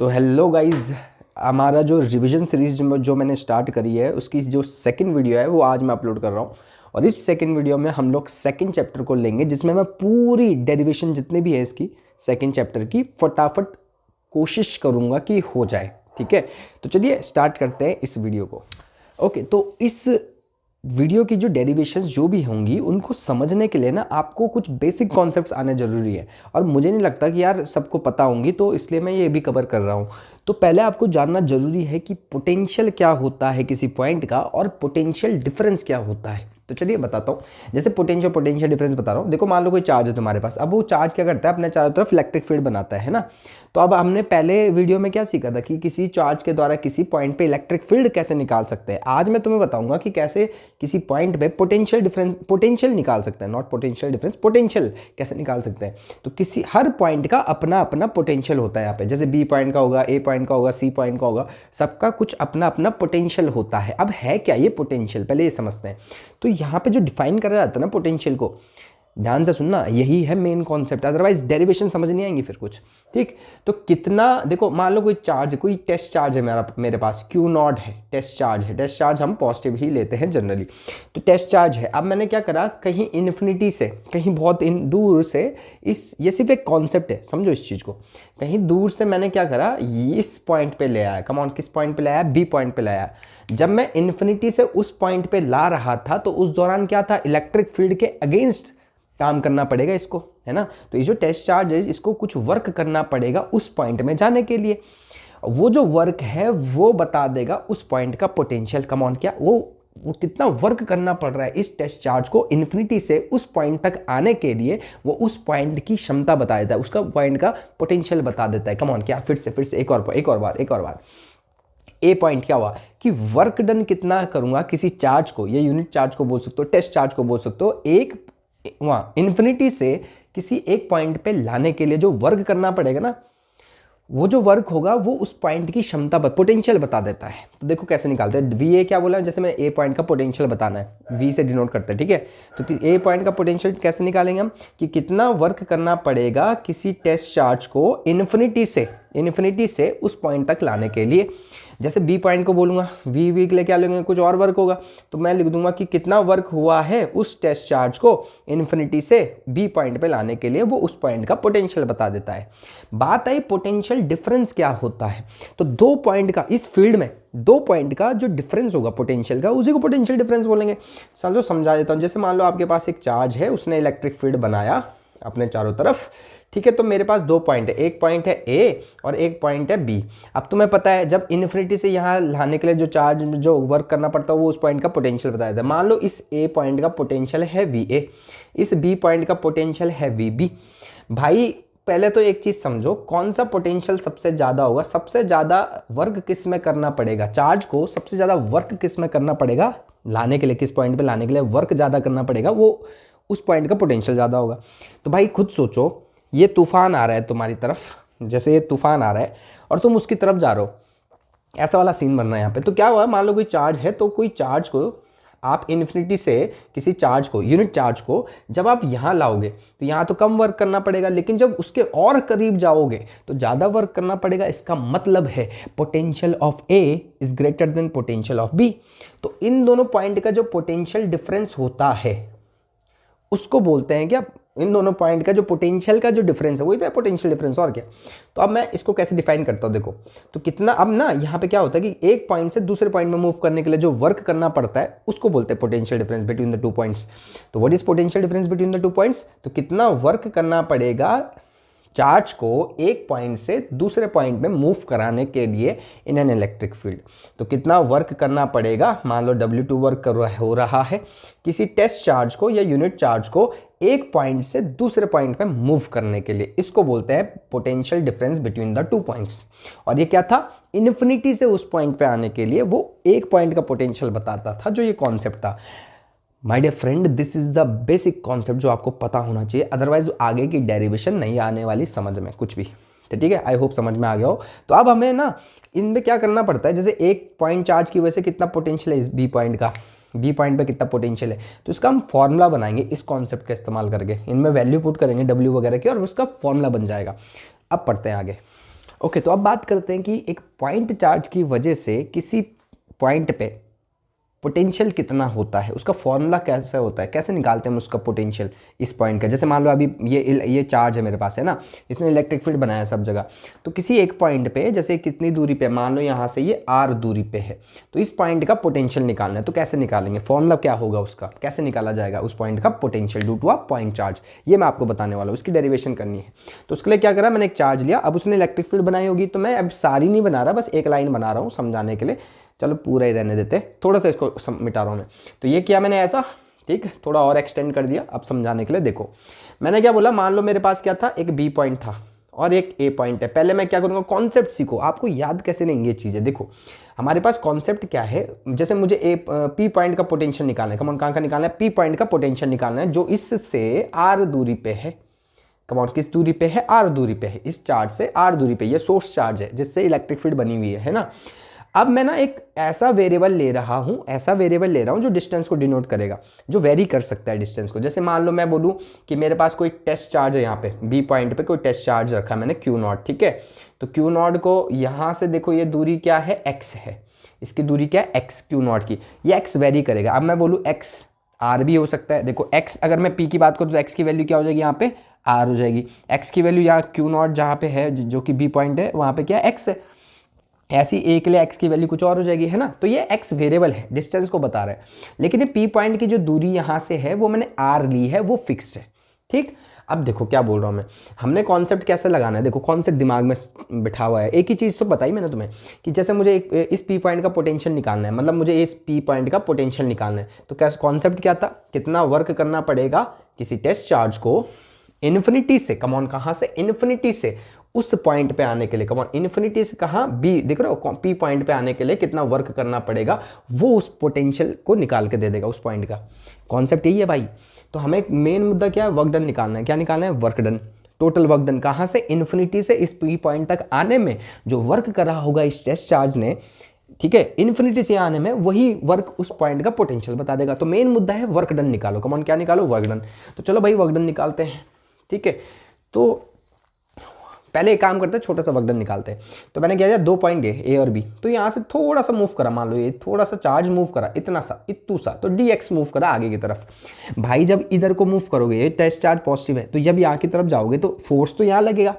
तो hello guys, हमारा जो रिवीजन सीरीज जो मैंने स्टार्ट करी है उसकी जो सेकंड वीडियो है वो आज मैं अपलोड कर रहा हूँ। और इस सेकंड वीडियो में हम लोग सेकंड चैप्टर को लेंगे, जिसमें मैं पूरी डेरिवेशन जितने भी है इसकी सेकंड चैप्टर की फटाफट कोशिश करूँगा कि हो जाए। ठीक है, तो चलिए स्टार्ट करते हैं इस वीडियो को। ओके, तो इस वीडियो की जो डेरिवेशंस जो भी होंगी उनको समझने के लिए ना आपको कुछ बेसिक कॉन्सेप्ट्स आने ज़रूरी है। और मुझे नहीं लगता कि यार सबको पता होंगी, तो इसलिए मैं ये भी कवर कर रहा हूँ। तो पहले आपको जानना ज़रूरी है कि पोटेंशियल क्या होता है किसी पॉइंट का, और पोटेंशियल डिफरेंस क्या होता है। तो चलिए बताता हूँ। जैसे पोटेंशियल डिफरेंस बता रहा हूँ। देखो, मान लो कोई चार्ज है तुम्हारे पास। अब वो चार्ज क्या करता है, अपने चारों तरफ इलेक्ट्रिक फील्ड बनाता है ना। तो अब हमने पहले वीडियो में क्या सीखा था कि किसी चार्ज के द्वारा किसी पॉइंट पे इलेक्ट्रिक फील्ड कैसे निकाल सकते हैं। आज मैं तुम्हें बताऊंगा कि कैसे किसी पॉइंट पे पोटेंशियल निकाल सकते हैं। नॉट पोटेंशियल डिफरेंस, पोटेंशियल कैसे निकाल सकते हैं। तो किसी हर पॉइंट का अपना अपना पोटेंशियल होता है यहाँ पे। जैसे बी पॉइंट का होगा, ए पॉइंट का होगा, सी पॉइंट का होगा, सबका कुछ अपना अपना पोटेंशियल होता है। अब है क्या ये पोटेंशियल, पहले ये समझते हैं। तो यहाँ पे जो डिफाइन करा जाता है ना पोटेंशियल को, ध्यान से सुनना, यही है मेन कॉन्सेप्ट। अदरवाइज डेरिवेशन समझ नहीं आएंगी फिर कुछ। ठीक, तो कितना, देखो मान लो कोई चार्ज, कोई टेस्ट चार्ज है मेरे पास, क्यू नॉट है, टेस्ट चार्ज है। टेस्ट चार्ज हम पॉजिटिव ही लेते हैं जनरली। तो टेस्ट चार्ज है। अब मैंने क्या करा, कहीं इन्फिनिटी से, कहीं बहुत दूर से, ये सिर्फ एक कॉन्सेप्ट है, समझो इस चीज़ को। कहीं दूर से मैंने क्या करा, इस पॉइंट पे ले आया। कम ऑन, किस पॉइंट पे लाया, बी पॉइंट पे लाया। जब मैं इन्फिनिटी से उस पॉइंट पे ला रहा था तो उस दौरान क्या था, इलेक्ट्रिक फील्ड के अगेंस्ट काम करना पड़ेगा इसको, है ना। तो ये जो टेस्ट चार्ज है इसको कुछ वर्क करना पड़ेगा उस पॉइंट में जाने के लिए। वो जो वर्क है वो बता देगा उस पॉइंट का पोटेंशियल। कम ऑन, क्या वो कितना वर्क करना पड़ रहा है इस टेस्ट चार्ज को इन्फिनिटी से उस पॉइंट तक आने के लिए, वो उस पॉइंट की क्षमता बता देता है, उसका पॉइंट का पोटेंशियल बता देता है। कम ऑन, क्या, फिर से एक और बार। ए पॉइंट क्या हुआ कि वर्क डन कितना करूंगा किसी चार्ज को, ये यूनिट चार्ज को बोल सकते हो, टेस्ट चार्ज को बोल सकते हो, एक वहाँ इन्फिनिटी से किसी एक पॉइंट पे लाने के लिए जो वर्क करना पड़ेगा ना, वो जो वर्क होगा वो उस पॉइंट की क्षमता पर पोटेंशियल बता देता है। तो देखो कैसे निकालते हैं। वी ए क्या बोला, जैसे मैं ए पॉइंट का पोटेंशियल बताना है, वी से डिनोट करते हैं। ठीक है, तो ए पॉइंट का पोटेंशियल कैसे निकालेंगे हम, कि कितना वर्क करना पड़ेगा किसी टेस्ट चार्ज को इन्फिनिटी से उस पॉइंट तक लाने के लिए। जैसे बी पॉइंट को बोलूँगा, वी के लिए क्या लेंगे, कुछ और वर्क होगा, तो मैं लिख दूंगा कि कितना वर्क हुआ है उस टेस्ट चार्ज को इन्फिनिटी से बी पॉइंट पे लाने के लिए, वो उस पॉइंट का पोटेंशियल बता देता है। बात आई पोटेंशियल डिफरेंस क्या होता है। तो दो पॉइंट का, इस फील्ड में दो पॉइंट का जो डिफरेंस होगा पोटेंशियल का, उसी को पोटेंशियल डिफरेंस बोलेंगे। चलो समझा देता हूँ। जैसे मान लो आपके पास एक चार्ज है, उसने इलेक्ट्रिक फील्ड बनाया अपने चारों तरफ। ठीक है, तो मेरे पास दो पॉइंट है, एक पॉइंट है ए और एक पॉइंट है बी। अब तुम्हें पता है जब इन्फिनिटी से यहाँ लाने के लिए जो चार्ज, जो वर्क करना पड़ता है, वो उस पॉइंट का पोटेंशियल बताया जाता है। मान लो इस ए पॉइंट का पोटेंशियल है वी ए, इस बी पॉइंट का पोटेंशियल है वी बी। भाई पहले तो एक चीज समझो, कौन सा पोटेंशियल सबसे ज्यादा होगा, सबसे ज्यादा वर्क किस में करना पड़ेगा, चार्ज को सबसे ज्यादा वर्क किस में करना पड़ेगा लाने के लिए, किस पॉइंट पे लाने के लिए वर्क ज्यादा करना पड़ेगा, वो उस पॉइंट का पोटेंशियल ज्यादा होगा। तो भाई खुद सोचो, ये तूफान आ रहा है तुम्हारी तरफ, जैसे ये तूफान आ रहा है और तुम उसकी तरफ जा रहे हो, ऐसा वाला सीन बनना है यहाँ पे। तो क्या हुआ, मान लो कोई चार्ज है, तो कोई चार्ज को आप इन्फिनिटी से किसी चार्ज को, यूनिट चार्ज को जब आप यहाँ लाओगे तो यहाँ तो कम वर्क करना पड़ेगा, लेकिन जब उसके और करीब जाओगे तो ज़्यादा वर्क करना पड़ेगा। इसका मतलब है potential of A is greater than potential of B. तो इन दोनों पॉइंट का जो पोटेंशियल डिफरेंस होता है उसको बोलते हैं क्या, इन दोनों पॉइंट का जो पोटेंशियल का जो डिफरेंस है वही तो है पोटेंशियल डिफरेंस, और क्या। तो अब मैं इसको कैसे डिफाइन करता हूँ, देखो। तो कितना, अब ना यहाँ पे क्या होता है कि एक पॉइंट से दूसरे पॉइंट में मूव करने के लिए जो वर्क करना पड़ता है उसको बोलते हैं potential difference between the two points. तो what is potential difference between the two points, तो कितना वर्क करना पड़ेगा चार्ज को एक पॉइंट से दूसरे पॉइंट में मूव कराने के लिए इन एन इलेक्ट्रिक फील्ड। तो कितना वर्क करना पड़ेगा, मान लो W2 वर्क हो रहा है किसी टेस्ट चार्ज को या यूनिट चार्ज को एक पॉइंट से दूसरे पॉइंट में मूव करने के लिए, इसको बोलते हैं potential difference between the two points. और ये क्या था, इन्फिनिटी से उस पॉइंट पे आने के लिए वो एक पॉइंट का पोटेंशियल बताता था, जो ये कॉन्सेप्ट था। My dear friend, this is the basic concept जो आपको पता होना चाहिए, अदरवाइज आगे की डेरिवेशन नहीं आने वाली समझ में कुछ भी। तो ठीक है, आई होप समझ में आ गया हो। तो अब हमें ना इनमें क्या करना पड़ता है, जैसे एक पॉइंट चार्ज की वजह से कितना पोटेंशियल है इस बी पॉइंट का, बी पॉइंट पे कितना पोटेंशियल है, तो इसका हम फॉर्मूला बनाएंगे इस कॉन्सेप्ट का इस्तेमाल करके। इनमें वैल्यू पुट करेंगे W वगैरह की और उसका फॉर्मूला बन जाएगा। अब पढ़ते हैं आगे। ओके, तो अब बात करते हैं कि एक पॉइंट चार्ज की वजह से किसी पॉइंट पे पोटेंशियल कितना होता है, उसका फॉर्मूला कैसे होता है, कैसे निकालते हैं हम उसका पोटेंशियल इस पॉइंट का। जैसे मान लो अभी ये चार्ज है मेरे पास, है ना, इसने इलेक्ट्रिक फील्ड बनाया सब जगह। तो किसी एक पॉइंट पे, जैसे कितनी दूरी पे, मान लो यहाँ से ये r दूरी पे है, तो इस पॉइंट का पोटेंशियल निकालना है। तो कैसे निकालेंगे, फॉर्मूला क्या होगा उसका, कैसे निकाला जाएगा उस पॉइंट का potential due to a point charge, ये मैं आपको बताने वाला हूँ। उसकी डेरिवेशन करनी है। तो उसके लिए क्या करा, मैंने एक चार्ज लिया, अब उसने इलेक्ट्रिक फील्ड बनाई होगी, तो मैं अब सारी नहीं बना रहा, बस एक लाइन बना रहा हूँ समझाने के लिए। चलो पूरा ही रहने देते, थोड़ा सा इसको मिटा रहा हूँ मैं। तो ये किया मैंने ऐसा, ठीक, थोड़ा और एक्सटेंड कर दिया। अब समझाने के लिए देखो, मैंने क्या बोला, मान लो मेरे पास क्या था, एक बी पॉइंट था और एक ए पॉइंट है। पहले मैं क्या करूँगा, कॉन्सेप्ट सीखो, आपको याद कैसे नहीं ये चीज़ें। देखो हमारे पास कॉन्सेप्ट क्या है, जैसे मुझे पी पॉइंट का पोटेंशियल निकालना है। कमॉन, कहाँ का निकालना है, पी पॉइंट का पोटेंशियल निकालना है, जो इससे आर दूरी पे है। कमॉन, किस दूरी पे है, आर दूरी पे है, इस चार्ज से आर दूरी पे। ये सोर्स चार्ज है जिससे इलेक्ट्रिक फील्ड बनी हुई है ना। अब मैं ना एक ऐसा वेरिएबल ले रहा हूँ, जो डिस्टेंस को डिनोट करेगा, जो वेरी कर सकता है डिस्टेंस को। जैसे मान लो मैं बोलूँ कि मेरे पास कोई टेस्ट चार्ज है, यहाँ पे बी पॉइंट पे कोई टेस्ट चार्ज रखा मैंने क्यू नॉट, ठीक है। तो क्यू नॉट को यहाँ से देखो, ये दूरी क्या है, एक्स है, इसकी दूरी क्या है, एक्स, क्यू नॉट की। ये एक्स वेरी करेगा। अब मैं बोलूँ एक्स आर भी हो सकता है। देखो एक्स, अगर मैं पी की बात करूँ तो एक्स की वैल्यू क्या हो जाएगी, यहाँ पे आर हो जाएगी। एक्स की वैल्यू यहाँ क्यू नॉट जहाँ पे है, जो कि बी पॉइंट है, वहाँ पे क्या है, एक्स है। ऐसी ए के लिए एक्स की वैल्यू कुछ और हो जाएगी, है ना। तो ये एक्स वेरिएबल है, डिस्टेंस को बता रहा है। लेकिन ये पी पॉइंट की जो दूरी यहाँ से है, वो मैंने आर ली है, वो फिक्स्ड है, ठीक। अब देखो क्या बोल रहा हूँ मैं, हमने कॉन्सेप्ट कैसे लगाना है। देखो कॉन्सेप्ट दिमाग में बिठा हुआ है। एक ही चीज़ तो बताई मैंने तुम्हें कि जैसे मुझे इस पी पॉइंट का पोटेंशियल निकालना है, मतलब मुझे इस पी पॉइंट का पोटेंशियल निकालना है। तो क्या कॉन्सेप्ट क्या था, कितना वर्क करना पड़ेगा किसी टेस्ट चार्ज को इन्फिनिटी से, कमॉन कहाँ से, इन्फिनिटी से उस पॉइंट पे आने के लिए। कमॉन, इन्फिनिटी से कहाँ, बी, देख रहे हो, पी पॉइंट पे आने के लिए कितना वर्क करना पड़ेगा, वो उस पोटेंशियल को निकाल के दे देगा उस पॉइंट का। कॉन्सेप्ट यही है भाई। तो हमें मेन मुद्दा क्या है, वर्क डन निकालना है। क्या निकालना है, work done, total work done. कहाँ से, इन्फिनिटी से इस पी पॉइंट तक आने में जो वर्क करा होगा इस टेस्ट चार्ज ने, ठीक है, इन्फिनिटी से आने में वही वर्क उस पॉइंट का पोटेंशियल बता देगा। तो मेन मुद्दा है वर्क डन निकालो। कमॉन, क्या निकालो, वर्क डन। तो चलो भाई वर्क डन निकालते हैं, ठीक है। तो पहले एक काम करते हैं, छोटा सा वर्क डन निकालते हैं। तो मैंने क्या किया, 2 पॉइंट ए और बी, तो यहाँ से थोड़ा सा मूव करा, मान लो ये थोड़ा सा चार्ज मूव करा, इतना सा, इतू सा, तो dx मूव करा आगे की तरफ। भाई जब इधर को मूव करोगे, ये टेस्ट चार्ज पॉजिटिव है, तो जब यहाँ की तरफ जाओगे तो फोर्स तो यहाँ लगेगा,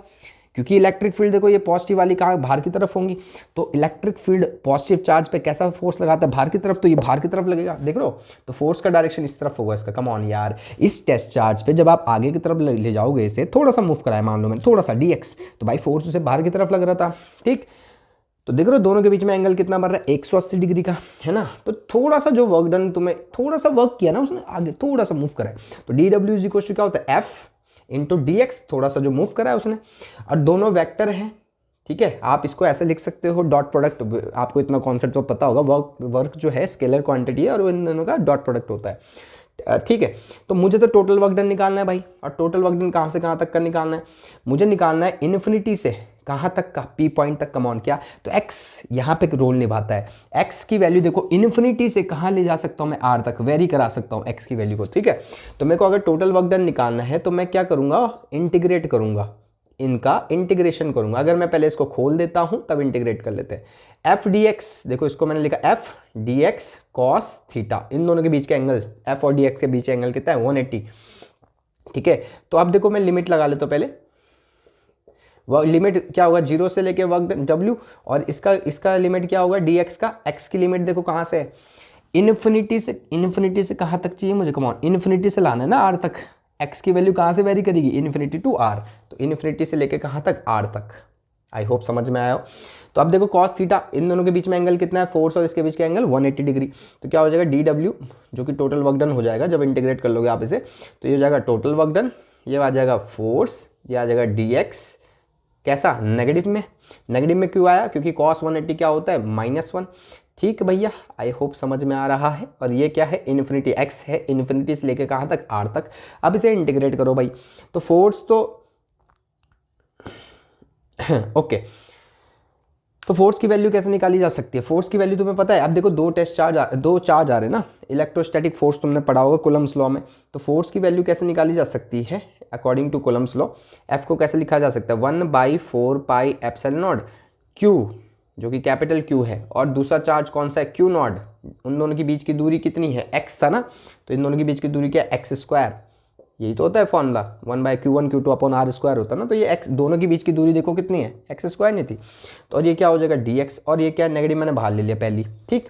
क्योंकि इलेक्ट्रिक फील्ड देखो ये पॉजिटिव वाली कहाँ, बाहर की तरफ होंगी। तो इलेक्ट्रिक फील्ड पॉजिटिव चार्ज पे कैसा फोर्स लगाता है, बाहर की तरफ, तो ये बाहर की तरफ लगेगा, देख रहे हो। तो फोर्स का डायरेक्शन इस तरफ होगा इसका। कम ऑन यार, इस टेस्ट चार्ज पे जब आप आगे की तरफ ले जाओगे, इसे थोड़ा सा मूव कराया, मान लो मैंने थोड़ा सा dx, तो भाई फोर्स उसे बाहर की तरफ लग रहा था, ठीक। तो देख रहे हो दोनों के बीच में एंगल कितना बन रहा है, 180 डिग्री का, है ना। तो थोड़ा सा जो वर्क डन, तुम्हें थोड़ा सा वर्क किया ना उसने, आगे थोड़ा सा मूव करा है। तो dw इज इक्वल टू क्या होता है, f इंटू dx, थोड़ा सा जो मूव करा है उसने। और दोनों वेक्टर हैं, ठीक है। आप इसको ऐसे लिख सकते हो, डॉट प्रोडक्ट, आपको इतना कॉन्सेप्ट तो पता होगा, वर्क जो है स्केलर क्वांटिटी है और इन दोनों का डॉट प्रोडक्ट होता है, ठीक है। तो मुझे तो टोटल वर्क डन निकालना है भाई, और टोटल वर्क डन कहाँ से कहाँ तक का निकालना है, मुझे निकालना है इन्फिनिटी से कहाँ तक का, पी पॉइंट तक। कम ऑन, क्या, तो x यहाँ पे रोल निभाता है। x की वैल्यू देखो, इन्फिनिटी से कहाँ ले जा सकता हूँ मैं, r तक, वेरी करा सकता हूँ x की वैल्यू को, ठीक है। तो मेरे को अगर टोटल वर्क डन निकालना है तो मैं क्या करूँगा, इंटीग्रेट करूँगा, इनका इंटीग्रेशन करूँगा। अगर मैं पहले इसको खोल देता हूँ तब इंटीग्रेट कर लेते हैं। एफ डी एक्स, देखो इसको मैंने लिखा F D X cos theta, इन दोनों के बीच का एंगल, एफ और डी एक्स के बीच का एंगल कितना है, 180, ठीक है। तो अब देखो मैं लिमिट लगा लेता हूँ पहले। वह लिमिट क्या होगा, 0 से लेके वर्क w, और इसका लिमिट क्या होगा, dx का। x की लिमिट देखो कहाँ से है, इन्फिनिटी से कहाँ तक चाहिए मुझे, कम ऑन, इन्फिनिटी से लाना है ना r तक। x की वैल्यू कहाँ से वेरी करेगी, इन्फिनिटी टू r, तो इन्फिनिटी से लेके कहाँ तक, r तक। आई होप समझ में आया हो। तो अब देखो cos थीटा, इन दोनों के बीच में एंगल कितना है, फोर्स और इसके बीच का एंगल 180 डिग्री। तो क्या हो जाएगा, dw, जो कि टोटल वर्क डन हो जाएगा जब इंटीग्रेट कर लोगे आप इसे। तो ये हो जाएगा टोटल वर्क डन, ये आ जाएगा फोर्स, ये आ जाएगा dx, कैसा, नेगेटिव में। नेगेटिव में क्यों आया, क्योंकि cos 180 क्या होता है, -1, ठीक भैया। आई होप समझ में आ रहा है। और ये क्या है, इन्फिनिटी, x है, इन्फिनिटी से लेके कहाँ तक, r तक। अब इसे इंटीग्रेट करो भाई, तो फोर्स तो ओके, तो फोर्स की वैल्यू कैसे निकाली जा सकती है, फोर्स की वैल्यू तुम्हें पता है। अब देखो दो चार्ज आ रहे हैं ना, इलेक्ट्रोस्टैटिक फोर्स तुमने पढ़ा होगा कूलम्स लॉ में। तो फोर्स की वैल्यू कैसे निकाली जा सकती है, according to Coulomb's law F को कैसे लिखा जा सकता है 1/4πε0 क्यू, जो कि कैपिटल क्यू है, और दूसरा चार्ज कौन सा है क्यू नॉट, उन दोनों के बीच की दूरी कितनी है एक्स था ना, तो इन दोनों के बीच की दूरी क्या है एक्स स्क्वायर, यही तो होता है फॉर्मूला 1/q1 q2/r स्क्वायर होता है ना, तो ये एक्स दोनों के बीच की दूरी देखो कितनी है एक्स स्क्वायर नहीं थी, तो और ये क्या हो जाएगा dx, और ये क्या नेगेटिव मैंने बाहर ले लिया पहली, ठीक।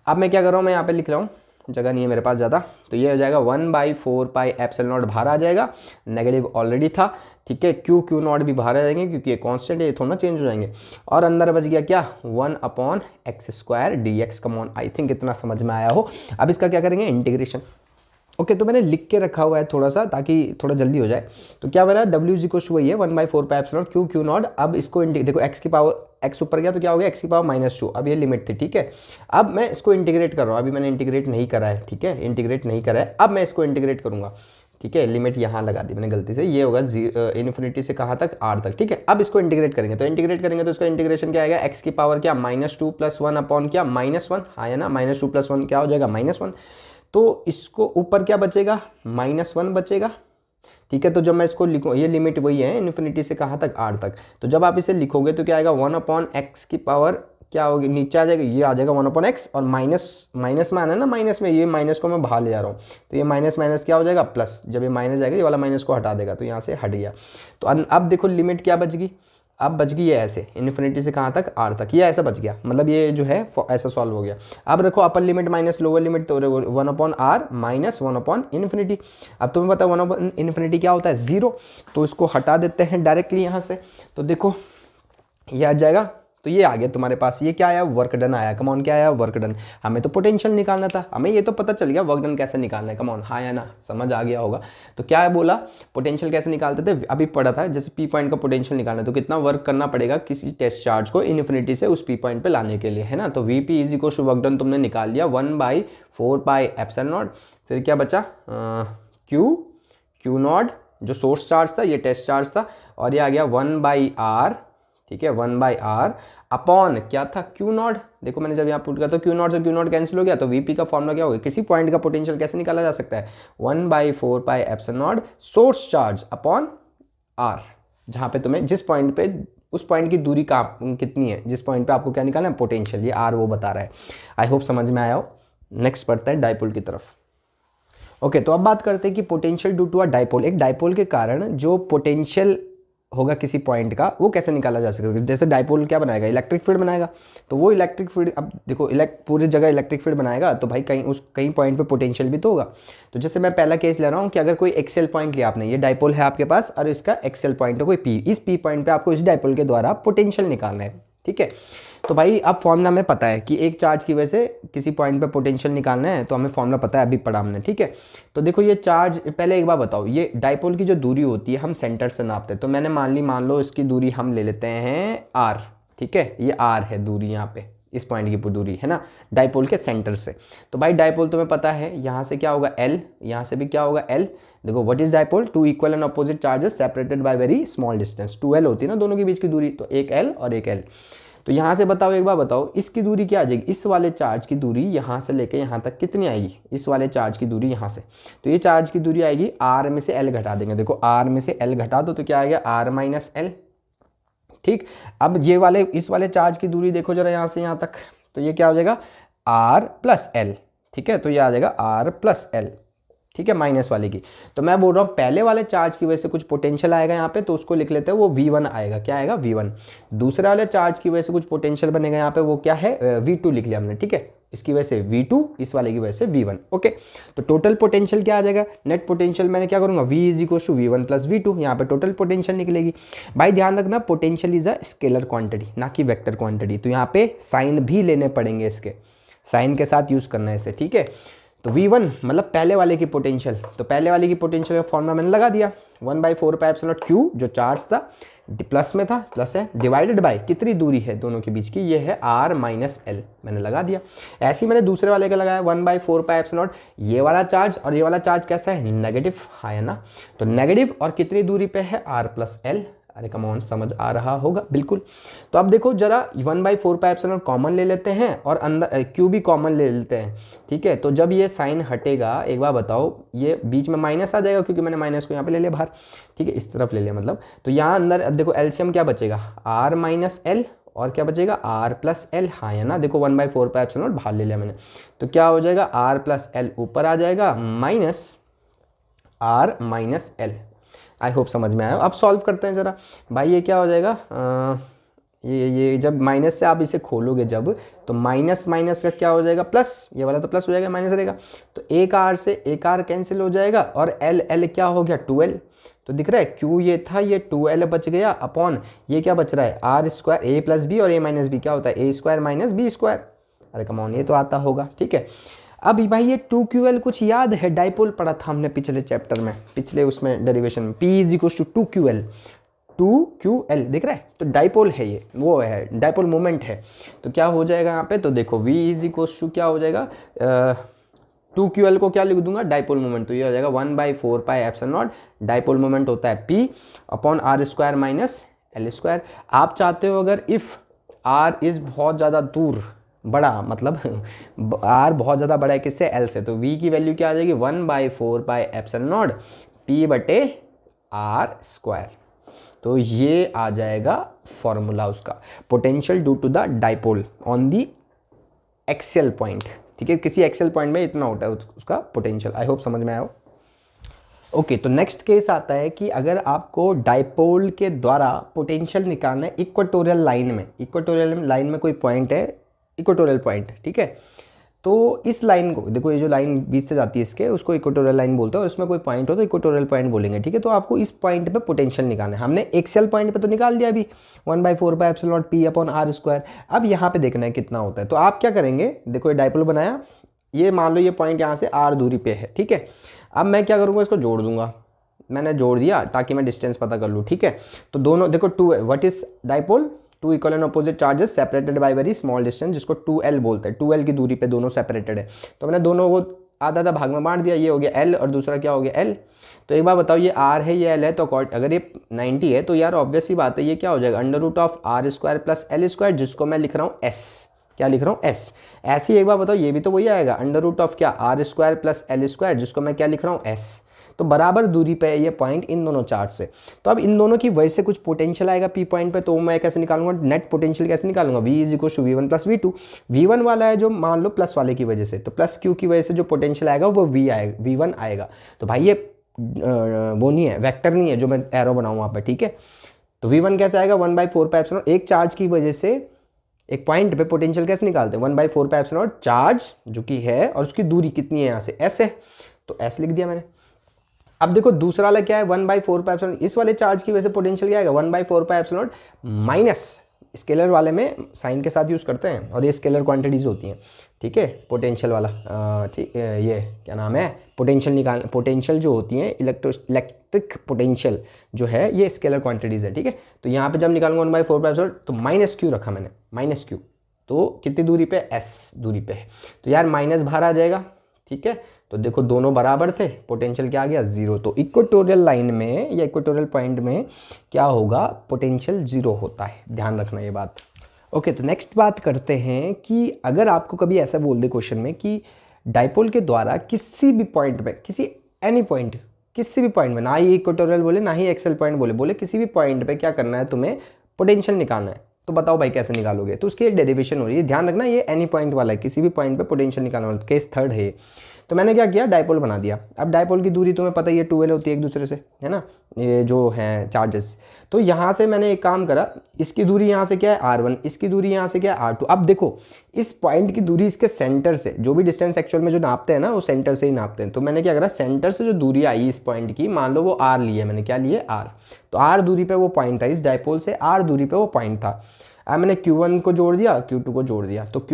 अब मैं क्या कर रहा हूँ, मैं यहाँ पे लिख रहा हूँ, जगह नहीं है मेरे पास ज़्यादा, तो ये हो जाएगा 1/4πε0 बाहर आ जाएगा, नेगेटिव ऑलरेडी था, ठीक है, क्यू नॉट भी बाहर आ जाएंगे क्योंकि ये कांस्टेंट है, ये थोड़ा चेंज हो जाएंगे, और अंदर बच गया क्या 1/x² dx। Come on, I think इतना समझ में आया हो। अब इसका क्या करेंगे इंटीग्रेशन। ओके तो मैंने लिख के रखा हुआ है थोड़ा सा ताकि थोड़ा जल्दी हो जाए। तो क्या बना w इज इक्वल टू वही है 1/4πε0 क्यू नॉट। अब इसको देखो x की पावर x ऊपर गया तो क्या हो गया x की पावर -2। अब ये लिमिट थी, ठीक है। अब मैं इसको इंटीग्रेट कर रहा हूँ, अभी मैंने इंटीग्रेट नहीं करा है, ठीक है, इंटीग्रेट नहीं करा है। अब मैं इसको इंटीग्रेट करूंगा, ठीक है, लिमिट यहाँ लगा दी मैंने गलती से, ये होगा इन्फिनिटी से कहाँ तक r तक, ठीक है। अब इसको इंटीग्रेट करेंगे, तो इंटीग्रेट करेंगे तो इसका इंटीग्रेशन क्या आएगा x की पावर क्या -2 + 1 अपॉन क्या -1, हाँ है ना, -2 + 1 क्या हो जाएगा -1। तो इसको ऊपर क्या बचेगा -1 बचेगा, ठीक है। तो जब मैं इसको लिखूँ, ये लिमिट वही है इन्फिनिटी से कहाँ तक r तक, तो जब आप इसे लिखोगे तो क्या आएगा 1/x की पावर क्या होगी, नीचे आ जाएगा, ये आ जाएगा 1/x, और माइनस में आना है ना, माइनस में, ये माइनस को मैं बाहर ले जा रहा हूँ, तो ये माइनस क्या हो जाएगा प्लस, जब ये माइनस जाएगा ये वाला माइनस को हटा देगा, तो यहाँ से हट गया। तो अब देखो लिमिट क्या बच गई, अब बच गई है ऐसे इन्फिनिटी से कहाँ तक r तक, ये ऐसा बच गया, मतलब ये जो है ऐसा सॉल्व हो गया। अब रखो अपर लिमिट माइनस लोअर लिमिट, तो 1/r माइनस 1/∞। अब तुम्हें पता है 1/∞ क्या होता है 0, तो इसको हटा देते हैं डायरेक्टली यहाँ से। तो देखो ये आ जाएगा, तो ये आ गया तुम्हारे पास, ये क्या आया वर्क डन आया। कम ऑन क्या आया वर्क डन, हमें तो पोटेंशियल निकालना था, हमें ये तो पता चल गया वर्क डन कैसे निकालना है। कम ऑन हाँ या ना, समझ आ गया होगा। तो क्या है बोला पोटेंशियल कैसे निकालते थे, अभी पढ़ा था, जैसे पी पॉइंट का पोटेंशियल निकालना है तो कितना वर्क करना पड़ेगा किसी टेस्ट चार्ज को इन्फिनिटी से उस पी पॉइंट पे लाने के लिए, है ना। तो Vp is equal to work done तुमने निकाल लिया 1/4πε0, फिर क्या बचा क्यू नॉट जो सोर्स चार्ज था, ये टेस्ट चार्ज था, और ये आ गया 1/r, ठीक है, 1/r अपॉन क्या था क्यू नॉट। देखो मैंने जब यहाँ पुट किया तो क्यू नॉट से क्यू नॉट कैंसिल हो गया, तो वीपी का फॉर्मूला क्या होगा, किसी पॉइंट का पोटेंशियल कैसे निकाला जा सकता है 1/4πε0 सोर्स चार्ज अपॉन r, जहाँ पे तुम्हें जिस पॉइंट पे उस पॉइंट की दूरी का कितनी है, जिस पॉइंट पे आपको क्या निकालना है पोटेंशियल, ये r वो बता रहा है। आई होप समझ में आया हो। नेक्स्ट पढ़ते हैं डाइपोल की तरफ। ओके तो अब बात करते हैं कि potential due to a dipole, एक डाइपोल के कारण जो पोटेंशियल होगा किसी पॉइंट का वो कैसे निकाला जा सकता है। जैसे डाइपोल क्या बनाएगा इलेक्ट्रिक फील्ड बनाएगा, तो वो इलेक्ट्रिक फील्ड, अब देखो पूरी जगह इलेक्ट्रिक फील्ड बनाएगा तो भाई कहीं पॉइंट पे पोटेंशियल भी तो होगा। तो जैसे मैं पहला केस ले रहा हूँ कि अगर कोई एक्सेल पॉइंट लिया आपने, ये डाइपोल है आपके पास और इसका एक्सेल पॉइंट है कोई पी, इस पी पॉइंट पे आपको इस डाइपोल के द्वारा पोटेंशियल निकालना है, ठीक है। तो भाई अब फॉर्मूला हमें पता है कि एक चार्ज की वजह से किसी पॉइंट पे पोटेंशियल निकालना है, तो हमें फॉर्मूला पता है, अभी पढ़ा हमने, ठीक है। तो देखो ये चार्ज, पहले एक बार बताओ, ये डाइपोल की जो दूरी होती है हम सेंटर से नापते हैं, तो मैंने मान लो इसकी दूरी हम ले लेते हैं r, ठीक है, ये r है दूरी, यहाँ पे इस पॉइंट की दूरी है ना डाइपोल के सेंटर से। तो भाई डाइपोल तुम्हें पता है यहाँ से क्या होगा l, यहाँ से भी क्या होगा l। देखो what is dipole, two equal and opposite charges separated by very small distance, 2l होती है ना दोनों के बीच की दूरी, तो एक l और एक l। तो यहाँ से बताओ, एक बार बताओ इसकी दूरी क्या आ जाएगी, इस वाले चार्ज की दूरी यहाँ से लेके यहाँ तक कितनी आएगी, इस वाले चार्ज की दूरी यहाँ से, तो ये चार्ज की दूरी आएगी r में से l घटा देंगे। देखो r में से l घटा दो तो क्या आएगा r - l, ठीक। अब ये वाले इस वाले चार्ज की दूरी देखो जरा यहाँ से यहाँ तक, तो ये क्या हो जाएगा r + l, ठीक है, तो ये आ जाएगा r + l, ठीक है, माइनस वाले की। तो मैं बोल रहा हूँ पहले वाले चार्ज की वजह से कुछ पोटेंशियल आएगा यहाँ पे, तो उसको लिख लेते हैं, वो V1 आएगा, क्या आएगा V1। दूसरे वाले चार्ज की वजह से कुछ पोटेंशियल बनेगा यहाँ पे, वो क्या है V2 लिख लिया हमने, ठीक है, इसकी वजह से V2, इस वाले की वजह से V1। ओके तो टोटल पोटेंशियल क्या आ जाएगा, नेट पोटेंशियल मैंने क्या करूँगा V is equal to V1 + V2, यहाँ पे टोटल पोटेंशियल निकलेगी। भाई ध्यान रखना potential is a scalar quantity ना कि वेक्टर क्वांटिटी, तो यहाँ पे साइन भी लेने पड़ेंगे, इसके साइन के साथ यूज करना है इसे, ठीक है। तो V1 मतलब पहले वाले की पोटेंशियल, तो पहले वाले की पोटेंशियल का फॉर्मूला मैंने लगा दिया 1/4πε0 q जो चार्ज था प्लस में था, प्लस है, डिवाइडेड बाय कितनी दूरी है दोनों के बीच की, ये है r - l, मैंने लगा दिया। ऐसे ही मैंने दूसरे वाले का लगाया 1/4πε0, ये वाला चार्ज और ये वाला चार्ज कैसा है नेगेटिव, हाँ है ना, तो नेगेटिव और कितनी दूरी पे है r + l। अरे कम ऑन, समझ आ रहा होगा बिल्कुल। तो अब देखो जरा 1/4πε कॉमन ले लेते हैं और अंदर क्यू भी कॉमन ले लेते हैं, ठीक है। तो जब ये साइन हटेगा, एक बार बताओ, ये बीच में माइनस आ जाएगा क्योंकि मैंने माइनस को यहाँ पे ले लिया बाहर, ठीक है, इस तरफ ले लिया मतलब। तो यहाँ अंदर अब देखो एलसीएम क्या बचेगा, r माइनस एल, और क्या बचेगा r प्लस एल, हाँ है ना, देखो 1/4πε बाहर ले लिया मैंने। तो क्या हो जाएगा, r प्लस एल ऊपर आ जाएगा minus r minus L. I hope समझ में आया। अब सॉल्व करते हैं जरा भाई, ये क्या हो जाएगा, ये जब माइनस से आप इसे खोलोगे जब, तो माइनस माइनस का क्या हो जाएगा, प्लस, ये वाला तो प्लस हो जाएगा, माइनस रहेगा। तो एक आर से एक आर कैंसिल हो जाएगा, और एल एल क्या हो गया 2l। तो दिख रहा है क्यू ये था, ये 2l बच गया अपॉन ये क्या बच रहा है R square, A plus B, और ए माइनस बी क्या होता है A square minus B square. अरे कमॉन, ये तो आता होगा, ठीक है। अब भाई ये 2ql कुछ याद है, डाइपोल पढ़ा था हमने पिछले चैप्टर में, पिछले उसमें डेरिवेशन में, P is equal to 2ql, 2ql दिख रहा है। तो डाइपोल है ये, वो है डाइपोल मोमेंट है। तो क्या हो जाएगा यहाँ पे, तो देखो v इज इक्वल टू क्या हो जाएगा, 2ql को क्या लिख दूंगा, डाइपोल मोमेंट। तो ये हो जाएगा 1/4πε0, डाइपोल मोमेंट होता है p upon R square minus L square. आप चाहते हो अगर इफ़ r इज़ बहुत ज़्यादा दूर, बड़ा मतलब r बहुत ज़्यादा बड़ा है किससे, l से, तो v की वैल्यू क्या आ जाएगी 1/4πε0 p बटे r स्क्वायर। तो ये आ जाएगा फॉर्मूला उसका, potential due to the dipole on the axial point, ठीक है। किसी एक्सियल पॉइंट में इतना होता है उसका पोटेंशियल। आई होप समझ में आया हो। ओके, तो नेक्स्ट केस आता है कि अगर आपको डाइपोल के द्वारा पोटेंशियल निकालना है इक्वेटोरियल लाइन में, इक्वेटोरियल लाइन में कोई पॉइंट है, इक्वेटोरियल पॉइंट, ठीक है। तो इस लाइन को देखो, ये जो लाइन बीच से जाती है इसके, उसको इक्वेटोरियल लाइन बोलते हैं, और इसमें कोई पॉइंट हो तो इक्वेटोरियल पॉइंट बोलेंगे, ठीक है। तो आपको इस पॉइंट पे पोटेंशियल निकालना है। हमने एक्सियल पॉइंट पे तो निकाल दिया अभी 1/4πε0 p अपॉन आर स्क्वायर। अब यहाँ पे देखना है कितना होता है। तो आप क्या करेंगे, देखो ये डाइपोल बनाया, ये मान लो ये पॉइंट यहाँ से r दूरी पे है, ठीक है। अब मैं क्या करूँगा, इसको जोड़ दूंगा, मैंने जोड़ दिया ताकि मैं डिस्टेंस पता कर लूँ, ठीक है। तो दोनों देखो 2 what is dipole, 2 equal and opposite charges separated by very small distance, जिसको 2l बोलते हैं। 2l की दूरी पे दोनों सेपरेटेड है। तो मैंने दोनों को आधा आधा भाग में बांट दिया, ये हो गया l और दूसरा क्या हो गया l। तो एक बार बताओ, ये r है ये l है, तो अगर ये 90 है तो यार ऑब्वियस ही बात है, ये क्या हो जाएगा under root of r square plus l square, जिसको मैं लिख रहा हूँ s। क्या लिख रहा हूँ s। ऐसे ही एक बार बताओ, ये भी तो वही आएगा अंडर रूट ऑफ क्या r square plus l square, जिसको मैं क्या लिख रहा हूँ s। तो बराबर दूरी पे है ये पॉइंट इन दोनों चार्ज से। तो अब इन दोनों की वजह से कुछ पोटेंशियल आएगा पी पॉइंट पे, तो मैं कैसे निकालूंगा, नेट पोटेंशियल कैसे निकालूंगा, v is equal to v1 plus v2। v1 वाला है जो मान लो प्लस वाले की वजह से, तो प्लस q की वजह से जो पोटेंशियल आएगा वो v आएगा, v1 आएगा। तो भाई ये वो नहीं है, वेक्टर नहीं है जो मैं एरो बनाऊँ वहाँ पर, ठीक है। तो v1 कैसे आएगा 1/4πε0, एक चार्ज की वजह से एक पॉइंट पे पोटेंशियल कैसे निकालते हैं 1/4πε0 चार्ज जो कि है, और उसकी दूरी कितनी है यहाँ से s है, तो s लिख दिया मैंने। अब देखो दूसरा वाला क्या है 1/4πε0, इस वाले चार्ज की वजह से पोटेंशियल क्या आएगा 1/4πε0 माइनस, स्केलर वाले में साइन के साथ यूज़ करते हैं और ये स्केलर क्वांटिटीज़ होती हैं, ठीक है। पोटेंशियल वाला ठीक ये क्या नाम है, पोटेंशियल जो होती हैं इलेक्ट्रिक पोटेंशियल जो है ये स्केलर क्वांटिटीज़ है, ठीक है। तो यहाँ पे जब निकालूंगा 1/4πε0 तो माइनस क्यू रखा मैंने, माइनस क्यू, तो कितनी दूरी पे s दूरी पे है, तो यार माइनस बाहर आ जाएगा, ठीक है। तो देखो दोनों बराबर थे, पोटेंशियल क्या आ गया 0। तो इक्वेटोरियल लाइन में या इक्वेटोरियल पॉइंट में क्या होगा, पोटेंशियल 0 होता है, ध्यान रखना ये बात। ओके, तो नेक्स्ट बात करते हैं कि अगर आपको कभी ऐसा बोल दे क्वेश्चन में कि डाइपोल के द्वारा किसी भी पॉइंट पे, किसी एनी पॉइंट, किसी भी पॉइंट में, ना ही इक्वेटोरियल बोले ना ही एक्सेल पॉइंट बोले किसी भी पॉइंट पे क्या करना है तुम्हें, पोटेंशियल निकालना है, तो बताओ भाई कैसे निकालोगे। तो उसकी एक डेरिवेशन हो रही है, ध्यान रखना ये एनी पॉइंट वाला है, किसी भी पॉइंट पे पोटेंशियल निकालने वाला, केस थर्ड है। तो मैंने क्या किया, डाइपोल बना दिया। अब डाइपोल की दूरी तुम्हें पता ही है 2l होती है एक दूसरे से, है ना, ये जो है चार्जेस। तो यहाँ से मैंने एक काम करा, इसकी दूरी यहाँ से क्या है r1, इसकी दूरी यहाँ से क्या है r2। अब देखो इस पॉइंट की दूरी इसके सेंटर से, जो भी डिस्टेंस एक्चुअल में जो नापते हैं ना वो सेंटर से ही नापते हैं। तो मैंने क्या करा, सेंटर से जो दूरी आई इस पॉइंट की, मान लो वो r ली है मैंने, क्या लिए r, तो r दूरी पे वो पॉइंट था, इस डाइपोल से r दूरी पे वो पॉइंट था। अब मैंने q1 को जोड़ दिया, q2 को जोड़ दिया, तो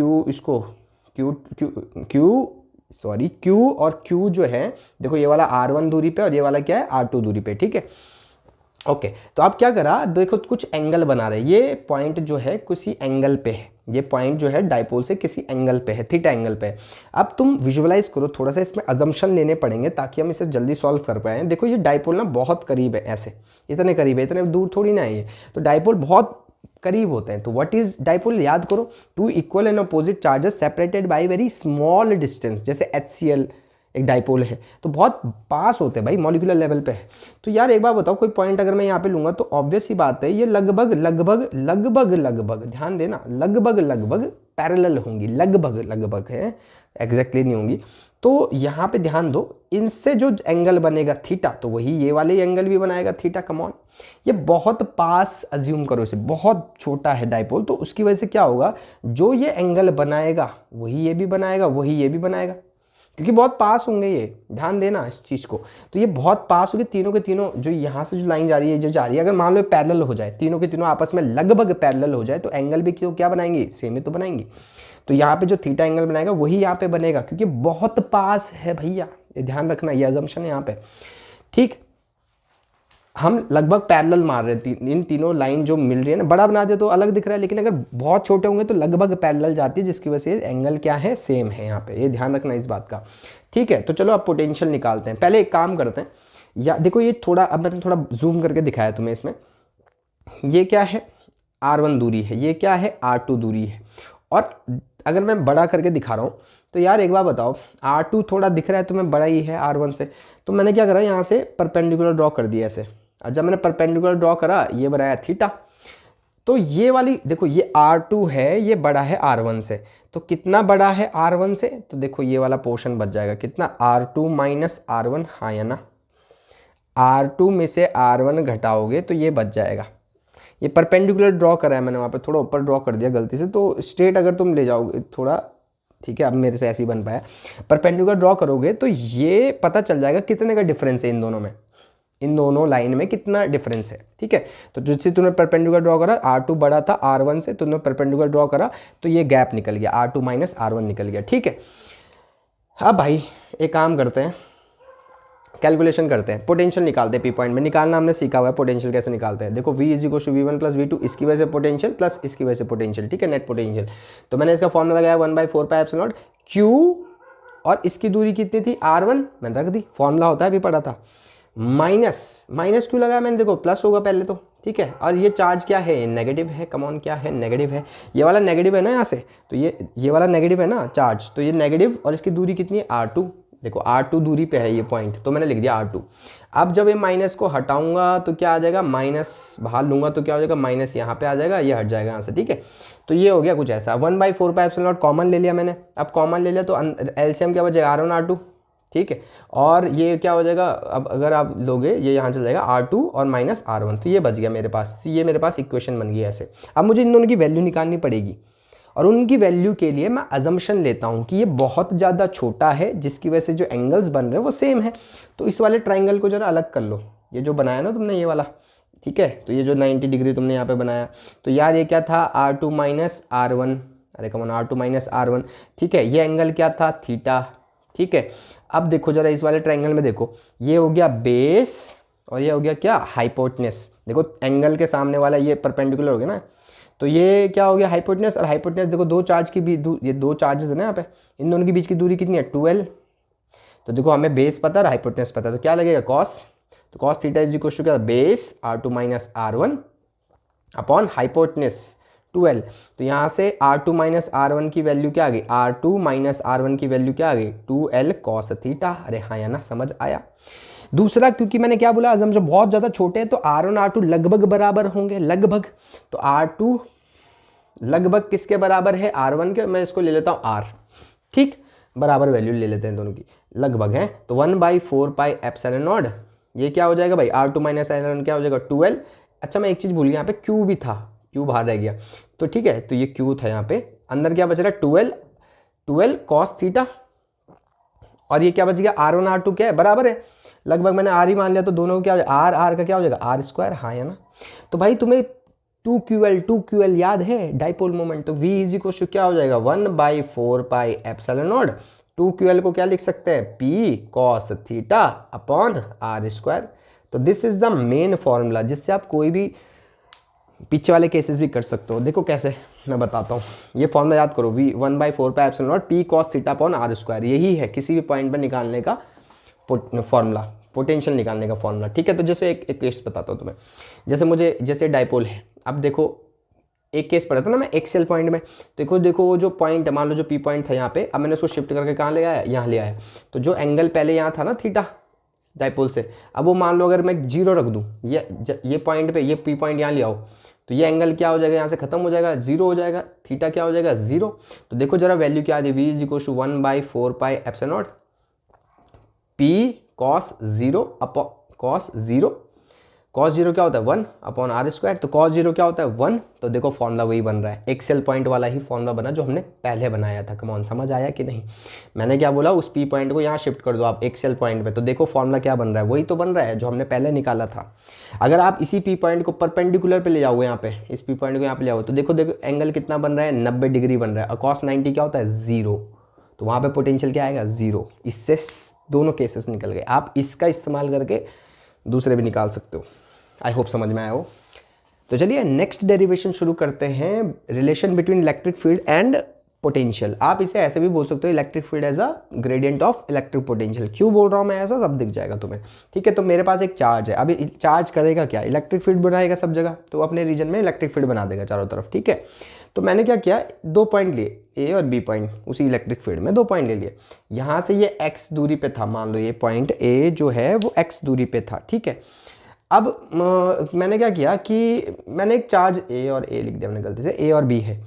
Q और Q जो है देखो, ये वाला R1 दूरी पे और ये वाला क्या है R2 दूरी पे, ठीक है। ओके, तो आप क्या करा, देखो कुछ एंगल बना रहे, ये पॉइंट जो है किसी एंगल पे है, ये पॉइंट जो है डाइपोल से किसी एंगल पे है, थीटा एंगल पे है। अब तुम विजुअलाइज करो, थोड़ा सा इसमें अजम्पशन लेने पड़ेंगे ताकि हम इसे जल्दी सॉल्व कर पाएँ। देखो ये डाइपोल ना बहुत करीब है, ऐसे इतने करीब है, इतने दूर थोड़ी ना है ये, तो डाइपोल बहुत करीब होते हैं। तो व्हाट इज डाइपोल, याद करो, two equal and opposite charges separated by very small distance. जैसे HCl एक डाइपोल है तो बहुत पास होते हैं भाई, मॉलिक्यूलर लेवल पे है। तो यार एक बार बताओ, कोई पॉइंट अगर मैं यहाँ पे लूंगा तो ऑब्वियस सी बात है ये लगभग लगभग लगभग लगभग, ध्यान देना, लगभग लगभग पैरेलल होंगी, लगभग लगभग है, एग्जैक्टली नहीं होंगी। तो यहाँ पे ध्यान दो, इनसे जो एंगल बनेगा थीटा, तो वही ये वाले एंगल भी बनाएगा थीटा। कम ऑन, ये बहुत पास अज्यूम करो इसे, बहुत छोटा है डाइपोल, तो उसकी वजह से क्या होगा, जो ये एंगल बनाएगा वही ये भी बनाएगा, वही ये भी बनाएगा, क्योंकि बहुत पास होंगे ये, ध्यान देना इस चीज़ को। तो ये बहुत पास होंगे तीनों के तीनों, जो यहाँ से जो लाइन जा रही है, जो जा रही है, अगर मान लो पैरेलल हो जाए, तीनों के तीनों आपस में लगभग पैरेलल हो जाए, तो एंगल भी क्यों क्या बनाएंगे, सेम ही तो बनाएंगे। तो यहाँ पे जो थीटा एंगल बनाएगा वही यहाँ पे बनेगा, क्योंकि बहुत पास है भैया, ये ध्यान रखना, ये अजम्पशन है यहाँ पे। ठीक, हम लगभग पैरेलल मार रहे थे, इन तीनों लाइन जो मिल रही है ना, बड़ा बना दे तो अलग दिख रहा है, लेकिन अगर बहुत छोटे होंगे तो लगभग पैरेलल जाती है, जिसकी वजह से एंगल क्या है, सेम है यहाँ पे, ये ध्यान रखना इस बात का। ठीक है, तो चलो अब पोटेंशियल निकालते हैं। पहले एक काम करते हैं, या देखो ये थोड़ा, अब मैंने थोड़ा जूम करके दिखाया तुम्हें इसमें, ये क्या है, R1 दूरी है, ये क्या है, R2 दूरी है। और अगर मैं बड़ा करके दिखा रहा हूँ तो यार एक बार बताओ, R2 थोड़ा दिख रहा है तुम्हें बड़ा ही है R1 से, तो मैंने क्या करा, यहाँ से परपेंडिकुलर ड्रॉ कर दिया ऐसे, और जब मैंने परपेंडिकुलर ड्रॉ करा ये बनाया थीटा। तो ये वाली देखो, ये R2 है, ये बड़ा है R1 से, तो कितना बड़ा है R1 से, तो देखो ये वाला पोर्शन बच जाएगा कितना, R2 माइनस R1, हाँ या ना, R2 में से R1 घटाओगे तो ये बच जाएगा। ये परपेंडिकुलर ड्रॉ करा है मैंने, वहाँ पे थोड़ा ऊपर ड्रॉ कर दिया गलती से, तो स्ट्रेट अगर तुम ले जाओगे थोड़ा, ठीक है, अब मेरे से ऐसे ही बन पाया, परपेंडिकुलर ड्रॉ करोगे तो ये पता चल जाएगा कितने का डिफरेंस है इन दोनों में, इन दोनों लाइन में कितना डिफरेंस है। ठीक है, तो जिससे तुमने परपेंडिकुलर ड्रॉ करा, R2 बड़ा था R1 से, तुमने परपेंडिकुलर ड्रॉ करा तो ये गैप निकल गया, R2 माइनस R1 निकल गया। ठीक है, हाँ भाई एक काम करते हैं, कैलकुलेशन करते हैं, पोटेंशियल निकालते हैं। पी पॉइंट में निकालना हमने सीखा हुआ है, पोटेंशियल कैसे निकालते हैं। देखो V is equal to V1 plus V2, इसकी वजह से पोटेंशियल प्लस इसकी वजह से पोटेंशियल, ठीक है, नेट पोटेंशियल। तो मैंने इसका फॉर्मूला लगाया 1/4 पाई एप्सिलॉन नॉट Q, और इसकी दूरी कितनी थी R1, मैंने रख दी, फॉर्मूला होता है, अभी पढ़ा था, माइनस क्यों लगाया मैंने, देखो प्लस होगा पहले तो, ठीक है, और ये चार्ज क्या है, नेगेटिव है, कमॉन क्या है, नेगेटिव है, ये वाला नेगेटिव है ना यहाँ से, तो ये वाला नेगेटिव है ना चार्ज, तो ये नेगेटिव, और इसकी दूरी कितनी है R2, देखो R2 दूरी पे है ये पॉइंट, तो मैंने लिख दिया R2। अब जब ये माइनस को हटाऊंगा तो क्या आ जाएगा, माइनस बाहर लूंगा तो क्या हो जाएगा, माइनस यहाँ पे आ जाएगा, ये हट जाएगा यहाँ से। ठीक है, तो ये हो गया कुछ ऐसा, 1/4 पाई एप्सिलॉन नॉट कॉमन ले लिया मैंने। अब कॉमन ले लिया तो एलसीएम क्या बचेगा, R1 R2, ठीक है, और ये क्या हो जाएगा, अब अगर आप लोगे ये यहाँ चल जाएगा R2 और माइनस R1, तो ये बच गया मेरे पास, तो ये मेरे पास इक्वेशन बन गई ऐसे। अब मुझे इन दोनों की वैल्यू निकालनी पड़ेगी, और उनकी वैल्यू के लिए मैं अजम्पशन लेता हूँ कि ये बहुत ज़्यादा छोटा है, जिसकी वजह से जो एंगल्स बन रहे हैं वो सेम है। तो इस वाले ट्राइंगल को जरा अलग कर लो, ये जो बनाया ना तुमने ये वाला, ठीक है, तो ये जो 90 डिग्री तुमने यहाँ पे बनाया, तो यार ये क्या था, R2 माइनस R1, अरे कमॉन, R2 माइनस R1, ठीक है, ये एंगल क्या था, थीटा। ठीक है, अब देखो जरा इस वाले ट्राइंगल में देखो, ये हो गया बेस और ये हो गया क्या, हाइपोटेनस। देखो एंगल के सामने वाला ये परपेंडिकुलर हो गया ना, तो ये क्या हो गया, हाइपोटेनस, और हाइपोटेनस देखो दो चार्ज की भी, ये दो चार्जेस है ना यहाँ पे, इन दोनों के बीच की दूरी कितनी है, 12। तो देखो हमें बेस पता है और हाइपोटेनस पता है, तो क्या लगेगा, कॉस, तो cos theta is equal to क्या, base R2 minus R1 upon hypotenuse 12। तो यहाँ से R2 माइनस R1 की वैल्यू क्या आ गई, R2 माइनस R1 की वैल्यू क्या आ गई, 2L कॉस थीटा। अरे हाँ या ना, समझ आया। दूसरा, क्योंकि मैंने क्या बोला, जब बहुत ज़्यादा छोटे हैं तो R1 R2 लगभग बराबर होंगे, लगभग, तो R2 लगभग किसके बराबर है, R1 के, मैं इसको ले लेता हूँ R, ठीक, बराबर वैल्यू ले लेते हैं दोनों की, लगभग है, तो 1/4 पाई एप्सिलॉन नॉट, ये क्या हो जाएगा भाई, R2 माइनस R1 क्या हो जाएगा, 12। अच्छा मैं एक चीज़ भूल गया, यहाँ पे Q भी था, Q बाहर रह गया, तो ठीक है, तो ये Q था यहाँ पे, अंदर क्या बच रहा है, 12 कॉस थीटा, और ये क्या बच गया, R1 R2 क्या है, बराबर है, लगभग मैंने R ही मान लिया, तो दोनों को क्या हो जाएगा, R का क्या हो जाएगा, R स्क्वायर, हाँ या ना। तो भाई तुम्हें 2QL याद है, डाइपोल मोमेंट, तो V इज इक्वल टू क्या हो जाएगा, 1/4 पाई एप्सिलॉन नॉट, 2QL को क्या लिख सकते हैं, P cos theta upon R square. तो this is the main formula, जिससे आप कोई भी पीछे वाले केसेस भी कर सकते हो। देखो कैसे, मैं बताता हूँ, ये फॉर्मूला याद करो, V 1/4 pi epsilon not P cos theta upon r square, यही है किसी भी पॉइंट पर निकालने का फॉर्मूला, पोटेंशियल निकालने का फॉर्मूला। ठीक है, तो जैसे एक केस बताता हूँ तुम्हें, जैसे डाइपोल है। अब देखो एक केस पढ़ा था ना मैं एक्सेल पॉइंट में, देखो वो जो पॉइंट है, मान लो जो P पॉइंट था यहाँ पे, अब मैंने उसको शिफ्ट करके कहाँ ले आया, यहाँ ले आया। तो जो एंगल पहले यहाँ था ना थीटा डाइपोल से, अब वो मान लो अगर मैं 0 रख दूँ, ये पॉइंट पे, ये P पॉइंट यहाँ ले आओ, तो ये एंगल क्या हो जाएगा, यहाँ से खत्म हो जाएगा, 0 हो जाएगा, थीटा क्या हो जाएगा 0। तो देखो जरा वैल्यू क्या आ रही है, V = 1/4 pi epsilon not P cos 0 upon cos 0 क्या होता है 1 अपॉन r स्क्वायर। तो cos 0 क्या होता है 1। तो देखो फॉर्मूला वही बन रहा है, एक्सेल पॉइंट वाला ही फॉर्मूला बना जो हमने पहले बनाया था। कमॉन, समझ आया कि नहीं। मैंने क्या बोला, उस P पॉइंट को यहाँ शिफ्ट कर दो आप एक्सेल पॉइंट पे, तो देखो फॉर्मूला क्या बन रहा है, वही तो बन रहा है जो हमने पहले निकाला था। अगर आप इसी P पॉइंट को परपेंडिकुलर पे ले जाओगे, यहाँ पे इस P पॉइंट को यहाँ पे ले आओ, तो देखो एंगल कितना बन रहा है 90 डिग्री बन रहा है, और cos 90 क्या होता है 0। तो वहाँ पे पोटेंशियल क्या आएगा 0। इससे दोनों केसेस निकल गए। आप इसका इस्तेमाल करके दूसरे भी निकाल सकते हो। आई होप समझ में आया हो। तो चलिए नेक्स्ट डेरिवेशन शुरू करते हैं, relation between electric field and potential. आप इसे ऐसे भी बोल सकते हो, electric field as a gradient of electric potential. क्यों बोल रहा हूँ मैं ऐसा, सब दिख जाएगा तुम्हें। ठीक है, तो मेरे पास एक चार्ज है, अभी चार्ज करेगा क्या, इलेक्ट्रिक फील्ड बनाएगा सब जगह, तो अपने रीजन में इलेक्ट्रिक फील्ड बना देगा चारों तरफ। ठीक है, तो मैंने क्या किया, 2 पॉइंट लिए, ए और बी पॉइंट, उसी इलेक्ट्रिक फील्ड में 2 पॉइंट ले लिए। यहाँ से ये x दूरी पे था, मान लो ये पॉइंट ए जो है वो x दूरी पे था। ठीक है, अब मैंने क्या किया कि मैंने एक चार्ज ए और ए लिख दिया मैंने गलती से, ए और बी है।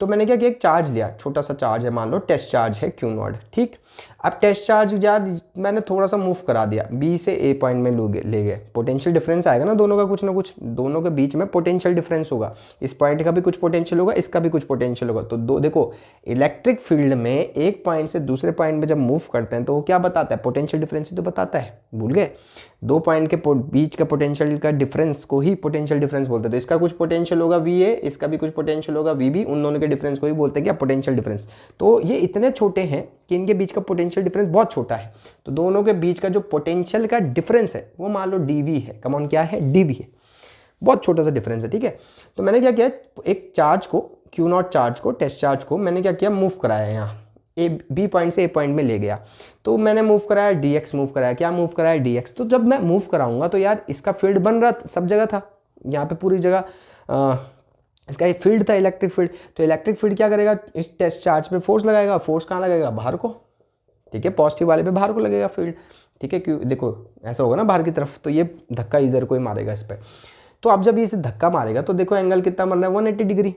तो मैंने क्या किया, एक चार्ज लिया, छोटा सा चार्ज है, मान लो टेस्ट चार्ज है Q0। ठीक, अब टेस्ट चार्ज यार मैंने थोड़ा सा मूव करा दिया, बी से ए पॉइंट में ले गए, पोटेंशियल डिफरेंस आएगा ना दोनों का, कुछ ना कुछ दोनों के बीच में पोटेंशियल डिफरेंस होगा। इस पॉइंट का भी कुछ पोटेंशियल होगा, इसका भी कुछ पोटेंशियल होगा। तो देखो इलेक्ट्रिक फील्ड में एक पॉइंट से दूसरे पॉइंट में जब मूव करते हैं तो वो क्या बताता है, पोटेंशियल डिफरेंस ही तो बताता है। भूल गए, 2 पॉइंट के बीच का पोटेंशियल का डिफरेंस को ही पोटेंशियल डिफरेंस बोलते हैं। तो इसका कुछ पोटेंशियल होगा VA, इसका भी कुछ पोटेंशियल होगा VB, उन दोनों के डिफरेंस को ही बोलते हैं क्या, पोटेंशियल डिफरेंस। तो ये इतने छोटे हैं कि इनके बीच का पोटेंशियल डिफरेंस बहुत छोटा है। तो दोनों के बीच का जो पोटेंशियल का डिफरेंस है वो मान लो DV है। कमॉन, क्या है, DV है, बहुत छोटा सा डिफरेंस है। ठीक है, तो मैंने क्या किया, एक चार्ज को, Q0 चार्ज को, टेस्ट चार्ज को मैंने क्या किया, मूव कराया, यहाँ बी पॉइंट से ए पॉइंट में ले गया। तो मैंने मूव कराया dx, मूव कराया, क्या मूव कराया dx। तो जब मैं मूव कराऊंगा तो यार इसका फील्ड बन रहा सब जगह था, यहाँ पे पूरी जगह इसका ये फील्ड था, इलेक्ट्रिक फील्ड। तो इलेक्ट्रिक फील्ड क्या करेगा, इस टेस्ट चार्ज पे फोर्स लगाएगा। फोर्स कहाँ लगेगा, बाहर को। ठीक है, पॉजिटिव वाले पे बाहर को लगेगा फील्ड। ठीक है, क्यों, देखो ऐसा होगा ना बाहर की तरफ, तो ये धक्का इधर को ही मारेगा इस पर। तो अब जब ये इसे धक्का मारेगा तो देखो एंगल कितना बन रहा है 180 डिग्री,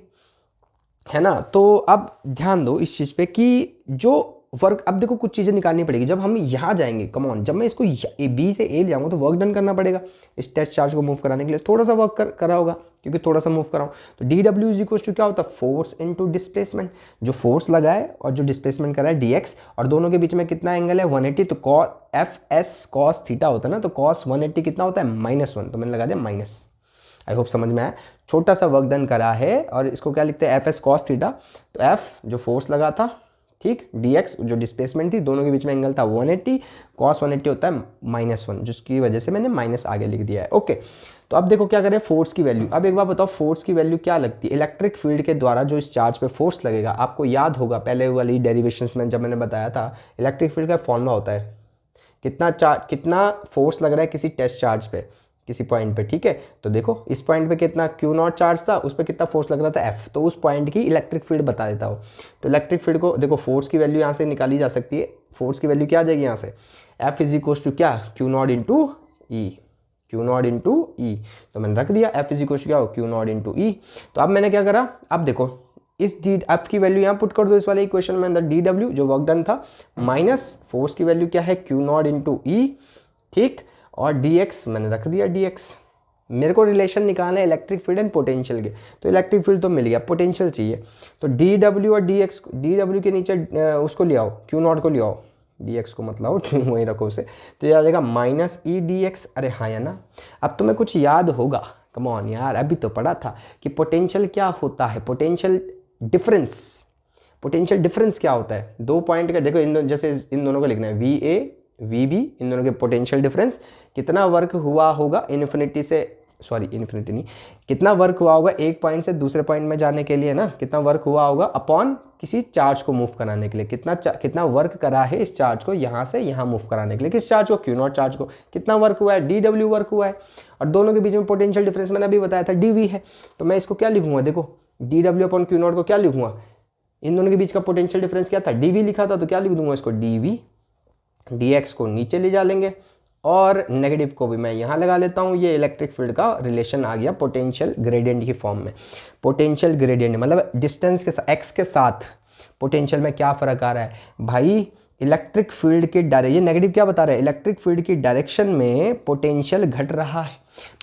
है ना। तो अब ध्यान दो इस चीज़ पे कि जो वर्क, अब देखो कुछ चीज़ें निकालनी पड़ेगी जब हम यहाँ जाएंगे। कमॉन, जब मैं इसको बी से ए ले आऊँगा तो वर्क डन करना पड़ेगा। इस टेस्ट चार्ज को मूव कराने के लिए थोड़ा सा वर्क करा होगा, क्योंकि थोड़ा सा मूव कराऊँ। तो DW = क्या होता है, फोर्स इनटू डिस्प्लेसमेंट। जो फोर्स लगा है और जो डिस्प्लेसमेंट करा है DX, और दोनों के बीच में कितना एंगल है 180। तो FS cos थीटा होता है ना, तो cos 180 कितना होता है -1। तो मैंने लगा दिया माइनस। आई होप समझ में आया। छोटा सा वर्क डन करा है, और इसको क्या लिखते हैं, FS cos थीटा। तो F जो फोर्स लगा था, ठीक, DX जो डिस्प्लेसमेंट थी, दोनों के बीच में एंगल था 180। cos 180 होता है -1, जिसकी वजह से मैंने माइनस आगे लिख दिया है। ओके, तो अब देखो क्या करें, फोर्स की वैल्यू। अब एक बार बताओ, फोर्स की वैल्यू क्या लगती है, इलेक्ट्रिक फील्ड के द्वारा जो इस चार्ज पे फोर्स लगेगा। आपको याद होगा पहले वाली डेरिवेशंस में जब मैंने बताया था, इलेक्ट्रिक फील्ड का फॉर्मूला होता है कितना फोर्स लग रहा है किसी टेस्ट चार्ज पे, किसी पॉइंट पे। ठीक है, तो देखो इस पॉइंट पे कितना Q0 चार्ज था, उस पर कितना फोर्स लग रहा था F, तो उस पॉइंट की इलेक्ट्रिक फील्ड बता देता हो। तो इलेक्ट्रिक फील्ड को देखो, फोर्स की वैल्यू यहाँ से निकाली जा सकती है। फोर्स की वैल्यू क्या आ जाएगी यहाँ से, F = क्या, Q0 × E, Q0 × E। तो मैंने रख दिया F क्या हो, Q0 × E। तो अब मैंने क्या करा, अब देखो इस F की वैल्यू यहाँ पुट कर दो इस वाले इक्वेशन में अंदर, DW जो वर्क डन था माइनस फोर्स की वैल्यू क्या है Q0 × E। ठीक, और dx मैंने रख दिया dx। मेरे को रिलेशन निकालना है इलेक्ट्रिक फील्ड एंड पोटेंशियल के। तो इलेक्ट्रिक फील्ड तो मिल गया, पोटेंशियल चाहिए। तो dw और dx, dw के नीचे उसको ले आओ, Q0 को ले आओ, dx को मत लाओ, वहीं रखो उसे। तो ये आ जाएगा -e dx। अरे हाँ या ना, अब तुम्हें कुछ याद होगा। कम ऑन यार, अभी तो पढ़ा था कि पोटेंशियल क्या होता है, पोटेंशियल डिफरेंस क्या होता है। 2 पॉइंट का देखो, जैसे इन दोनों को लिखना है VA VB, इन दोनों के पोटेंशियल डिफरेंस, कितना वर्क हुआ होगा इन्फिनिटी से सॉरी इन्फिनिटी नहीं, कितना वर्क हुआ होगा एक पॉइंट से दूसरे पॉइंट में जाने के लिए ना, कितना वर्क हुआ होगा अपॉन किसी चार्ज को मूव कराने के लिए, कितना वर्क करा है इस चार्ज को यहाँ से यहाँ मूव कराने के लिए, किस चार्ज को, क्यू नॉट चार्ज को, कितना वर्क हुआ है, डी डब्ल्यू वर्क हुआ है। और दोनों के बीच में पोटेंशियल डिफरेंस मैंने अभी बताया था डी वी है, तो मैं इसको क्या लिखूंगा, देखो D W upon Q not को क्या लिखूंगा, इन दोनों के बीच का पोटेंशियल डिफरेंस क्या था, डी वी लिखा था, तो क्या लिख दूंगा इसको, डी वी, डी एक्स को नीचे ले जा लेंगे और नेगेटिव को भी मैं यहाँ लगा लेता हूँ। ये इलेक्ट्रिक फील्ड का रिलेशन आ गया पोटेंशियल ग्रेडियंट की फॉर्म में। पोटेंशियल ग्रेडियंट मतलब डिस्टेंस के साथ, एक्स के साथ पोटेंशियल में क्या फ़र्क आ रहा है भाई, इलेक्ट्रिक फील्ड की डायरेक्शन, ये नेगेटिव क्या बता रहा है, इलेक्ट्रिक फील्ड की डायरेक्शन में पोटेंशियल घट रहा है,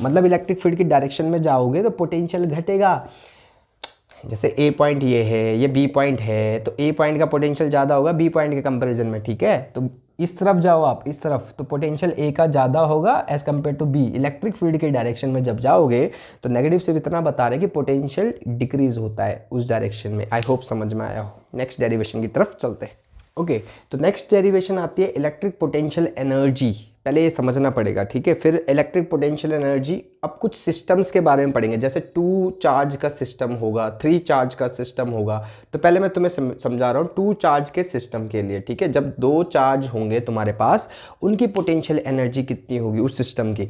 मतलब इलेक्ट्रिक फील्ड की डायरेक्शन में जाओगे तो पोटेंशियल घटेगा। जैसे ए पॉइंट ये है, ये बी पॉइंट है, तो ए पॉइंट का पोटेंशियल ज़्यादा होगा बी पॉइंट के कंपैरिजन में, ठीक है। तो इस तरफ जाओ आप, इस तरफ, तो पोटेंशियल ए का ज़्यादा होगा as compare to B. Electric field के डायरेक्शन में जब जाओगे तो नेगेटिव से इतना बता रहे कि पोटेंशियल डिक्रीज होता है उस डायरेक्शन में। आई होप समझ में आया हो। नेक्स्ट डेरिवेशन की तरफ चलते हैं। ओके, तो नेक्स्ट डेरिवेशन आती है इलेक्ट्रिक पोटेंशियल एनर्जी। पहले ये समझना पड़ेगा, ठीक है, फिर इलेक्ट्रिक पोटेंशियल एनर्जी। अब कुछ सिस्टम्स के बारे में पढ़ेंगे, जैसे 2 चार्ज का सिस्टम होगा, 3 चार्ज का सिस्टम होगा। तो पहले मैं तुम्हें समझा रहा हूँ 2 चार्ज के सिस्टम के लिए, ठीक है। जब 2 चार्ज होंगे तुम्हारे पास, उनकी पोटेंशियल एनर्जी कितनी होगी उस सिस्टम की,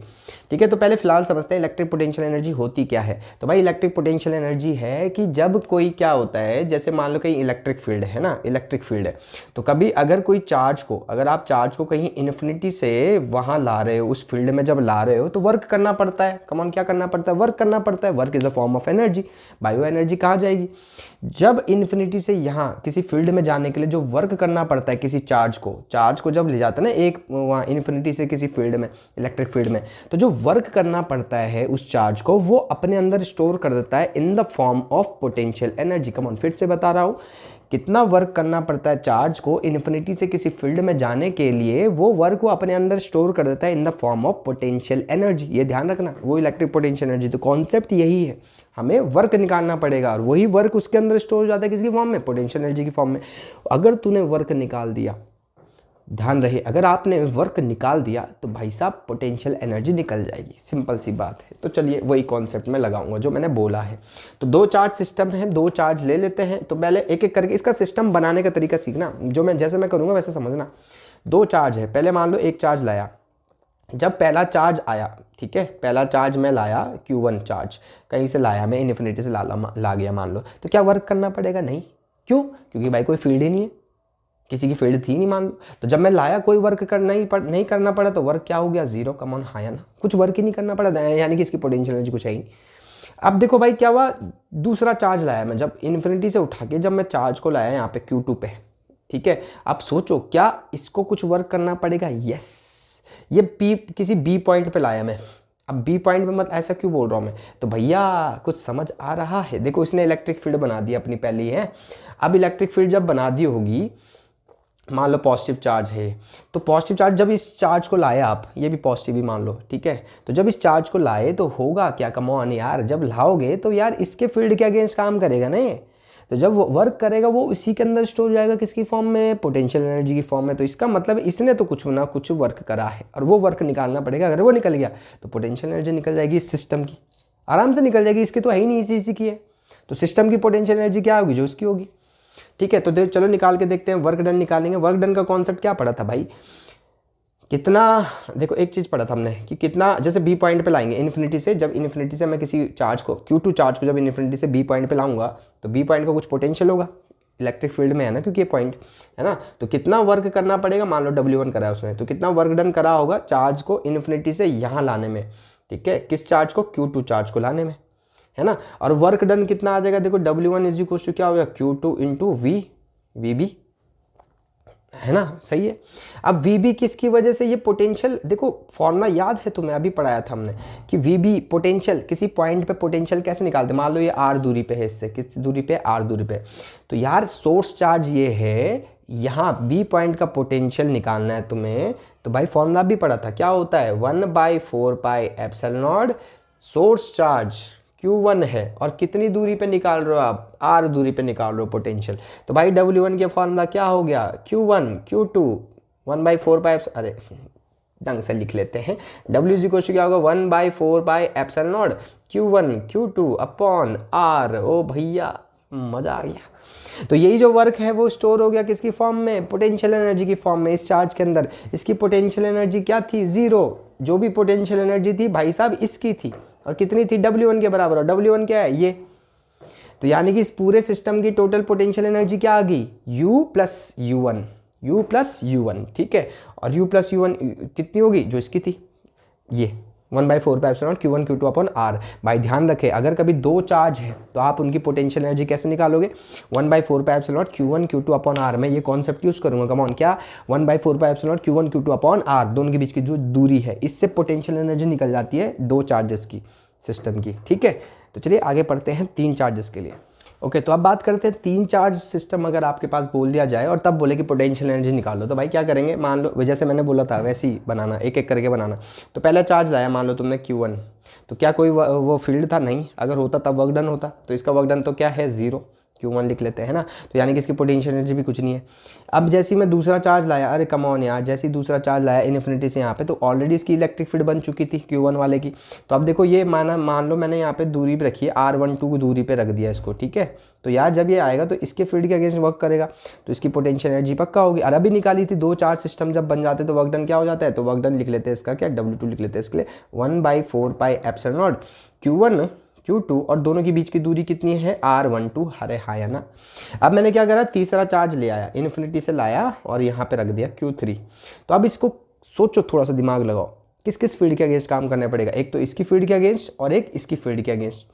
ठीक है। तो पहले फिलहाल समझते हैं इलेक्ट्रिक पोटेंशियल एनर्जी होती क्या है। तो भाई इलेक्ट्रिक पोटेंशियल एनर्जी है कि जब कोई क्या होता है, जैसे मान लो कहीं इलेक्ट्रिक फील्ड है ना, इलेक्ट्रिक फील्ड है, तो कभी अगर कोई चार्ज को, अगर आप चार्ज को कहीं इन्फिनिटी से वहाँ ला रहे हो, उस फील्ड में जब ला रहे हो, तो वर्क करना पड़ता है। कमॉन, क्या करना पड़ता है, वर्क करना पड़ता है। Work is a form of energy. Bio energy कहाँ जाएगी, जब इन्फिनिटी से यहाँ किसी फील्ड में जाने के लिए जो वर्क करना पड़ता है किसी चार्ज को जब ले जाता है ना एक वहाँ इन्फिनिटी से किसी फील्ड में, इलेक्ट्रिक फील्ड में, तो जो वर्क करना पड़ता है उस चार्ज को, वो अपने अंदर स्टोर कर देता है in the form of potential energy. Come on, फिर से बता रहा हूँ, कितना वर्क करना पड़ता है चार्ज को इन्फिनिटी से किसी फील्ड में जाने के लिए, वो वर्क को अपने अंदर स्टोर कर देता है in the form of potential energy. ये ध्यान रखना, वो इलेक्ट्रिक पोटेंशियल एनर्जी। तो कॉन्सेप्ट यही है, हमें वर्क निकालना पड़ेगा और वही वर्क उसके अंदर स्टोर हो जाता है किसकी फॉर्म में, पोटेंशियल एनर्जी की फॉर्म में। अगर तूने वर्क निकाल दिया, ध्यान रहे, अगर आपने वर्क निकाल दिया तो भाई साहब पोटेंशियल एनर्जी निकल जाएगी, सिंपल सी बात है। तो चलिए वही कॉन्सेप्ट में लगाऊंगा जो मैंने बोला है। तो 2 चार्ज सिस्टम है, 2 चार्ज ले लेते हैं। तो पहले एक एक करके इसका सिस्टम बनाने का तरीका सीखना, जो मैं जैसे मैं करूँगा वैसे समझना। 2 चार्ज है, पहले मान लो एक चार्ज लाया, जब पहला चार्ज आया, ठीक है, पहला चार्ज मैं लाया Q1 चार्ज, कहीं से लाया मैं, इन्फिनिटी से ला गया मान लो, तो क्या वर्क करना पड़ेगा, नहीं। क्यों, क्योंकि भाई कोई फील्ड ही नहीं है, किसी की फील्ड थी नहीं मान लो। तो जब मैं लाया कोई वर्क नहीं करना पड़ा, तो वर्क क्या हो गया, 0। कमॉन, हाँ या ना, कुछ वर्क ही नहीं करना पड़ा, यानी कि इसकी पोटेंशियल एनर्जी कुछ है ही नहीं। अब देखो भाई क्या हुआ, दूसरा चार्ज लाया मैं, जब इन्फिनिटी से उठा के जब मैं चार्ज को लाया यहाँ पे Q2 पे, ठीक है। अब सोचो क्या इसको कुछ वर्क करना पड़ेगा, यस। ये किसी बी पॉइंट पे लाया मैं, अब बी पॉइंट पे मत ऐसा क्यों बोल रहा हूँ मैं, तो भैया कुछ समझ आ रहा है। देखो इसने इलेक्ट्रिक फील्ड बना दी अपनी पहले ही है। अब इलेक्ट्रिक फील्ड जब बना दी होगी, मान लो पॉजिटिव चार्ज है, तो पॉजिटिव चार्ज जब इस चार्ज को लाए आप, ये भी पॉजिटिव ही मान लो, ठीक है। तो जब इस चार्ज को लाए तो होगा क्या, कम ऑन यार, जब लाओगे तो यार इसके फील्ड के अगेंस्ट काम करेगा ना ये, तो जब वो वर्क करेगा वो इसी के अंदर स्टोर हो जाएगा, किसकी फॉर्म में, पोटेंशियल एनर्जी की फॉर्म में। तो इसका मतलब इसने तो कुछ ना कुछ वर्क करा है और वो वर्क निकालना पड़ेगा। अगर वो निकल गया तो पोटेंशियल एनर्जी निकल जाएगी इस सिस्टम की, आराम से निकल जाएगी। इसकी तो है ही नहीं, इसी की है। तो सिस्टम की पोटेंशियल एनर्जी क्या होगी, जो उसकी होगी, ठीक है। तो चलो निकाल के देखते हैं, वर्क डन निकालेंगे। वर्क डन का कॉन्सेप्ट क्या पढ़ा था भाई, कितना, देखो एक चीज़ पढ़ा था हमने कि कितना, जैसे बी पॉइंट पे लाएंगे इन्फिनिटी से, जब इन्फिनिटी से मैं किसी चार्ज को Q2 चार्ज को जब इन्फिनिटी से बी पॉइंट पे लाऊंगा, तो बी पॉइंट का कुछ पोटेंशियल होगा, इलेक्ट्रिक फील्ड में है ना, क्योंकि ये पॉइंट है ना। तो कितना वर्क करना पड़ेगा, मान लो W1 करा है उसने, तो कितना वर्क डन करा होगा चार्ज को इन्फिनिटी से यहाँ लाने में, ठीक है, किस चार्ज को, Q2 चार्ज को लाने में, है ना। और वर्क डन कितना आ जाएगा, देखो W1 इज इक्वल टू क्या हो गया, Q2 इंटू VB, है ना, सही है। अब VB किसकी वजह से, ये पोटेंशियल, देखो फॉर्मूला याद है तुम्हें, अभी पढ़ाया था हमने कि VB पोटेंशियल, किसी पॉइंट पे पोटेंशियल कैसे निकालते, मान लो ये R दूरी पे है इससे, किस दूरी पे, R दूरी पे, तो यार सोर्स चार्ज ये है, यहाँ B पॉइंट का पोटेंशियल निकालना है तुम्हें, तो भाई फॉर्मूला भी पढ़ा था, क्या होता है, 1/4πε0 सोर्स चार्ज Q1 है, और कितनी दूरी पे निकाल रहे हो आप, R दूरी पे निकाल रहे हो पोटेंशियल। तो भाई W1 का फॉर्मूला क्या हो गया, Q1 Q2 1/4π, अरे ढंग से लिख लेते हैं। W इज इक्वल टू क्या होगा 1/4 Q1 Q2 अपॉन R। ओ भैया मजा आ गया। तो यही जो वर्क है वो स्टोर हो गया किसकी फॉर्म में, पोटेंशियल एनर्जी की फॉर्म में। इस चार्ज के अंदर इसकी पोटेंशियल एनर्जी क्या थी, 0। जो भी पोटेंशियल एनर्जी थी भाई साहब इसकी थी, और कितनी थी, W1 के बराबर। और W1 क्या है, ये। तो यानी कि इस पूरे सिस्टम की टोटल पोटेंशियल एनर्जी क्या आ गई, U प्लस U1, ठीक है। और U प्लस U1 कितनी होगी, जो इसकी थी, ये 1/4 Q1 Q2 अपॉन R। भाई ध्यान रखें, अगर कभी दो चार्ज है तो आप उनकी पोटेंशियल एनर्जी कैसे निकालोगे, 1/4 Q1 Q2 अपॉन R। मैं ये कॉन्सेप्ट यूज करूंगा, कम ऑन, क्या 1/4 Q1 Q2 अपॉन R, दोनों के बीच की जो दूरी है, इससे पोटेंशियल एनर्जी निकल जाती है दो चार्जेस की, सिस्टम की, ठीक है। तो चलिए आगे पढ़ते हैं तीन चार्जेस के लिए। ओके, तो अब बात करते हैं तीन चार्ज सिस्टम अगर आपके पास बोल दिया जाए और तब बोले कि पोटेंशियल एनर्जी निकालो, तो भाई क्या करेंगे, मान लो जैसे मैंने बोला था वैसे ही बनाना, एक एक करके बनाना। तो पहला चार्ज लाया, मान लो तुमने Q1, तो क्या कोई वो फील्ड था, नहीं। अगर होता तब वर्क डन होता, तो इसका वर्क डन तो क्या है, 0, Q1 लिख लेते हैं ना। तो यानी कि इसकी पोटेंशियल एनर्जी भी कुछ नहीं है। अब जैसे ही मैं दूसरा चार्ज लाया, अरे कम ऑन यार, जैसे ही दूसरा चार्ज लाया इन्फिनिटी से यहाँ पे, तो ऑलरेडी इसकी इलेक्ट्रिक फील्ड बन चुकी थी Q1 वाले की। तो अब देखो ये मान लो मैंने यहाँ पे दूरी पे रखी है, R12 की दूरी पे रख दिया इसको, ठीक है। तो यार जब ये आएगा तो इसके फील्ड के अगेंस्ट वर्क करेगा, तो इसकी पोटेंशियल एनर्जी पक्का होगी। और अभी निकाली थी, दो चार्ज सिस्टम जब बन जाते तो वर्क डन क्या हो जाता है, तो वर्क डन लिख लेते हैं इसका क्या, W2 लिख लेते हैं इसके लिए, 1/4 Q1 Q2, और दोनों के बीच की दूरी कितनी है, R12। अरे हाँ है ना। अब मैंने क्या करा, तीसरा चार्ज ले आया, इन्फिनिटी से लाया और यहाँ पे रख दिया Q3। तो अब इसको सोचो, थोड़ा सा दिमाग लगाओ, किस किस फील्ड के अगेंस्ट काम करना पड़ेगा, एक तो इसकी फील्ड के अगेंस्ट और एक इसकी फील्ड के अगेंस्ट,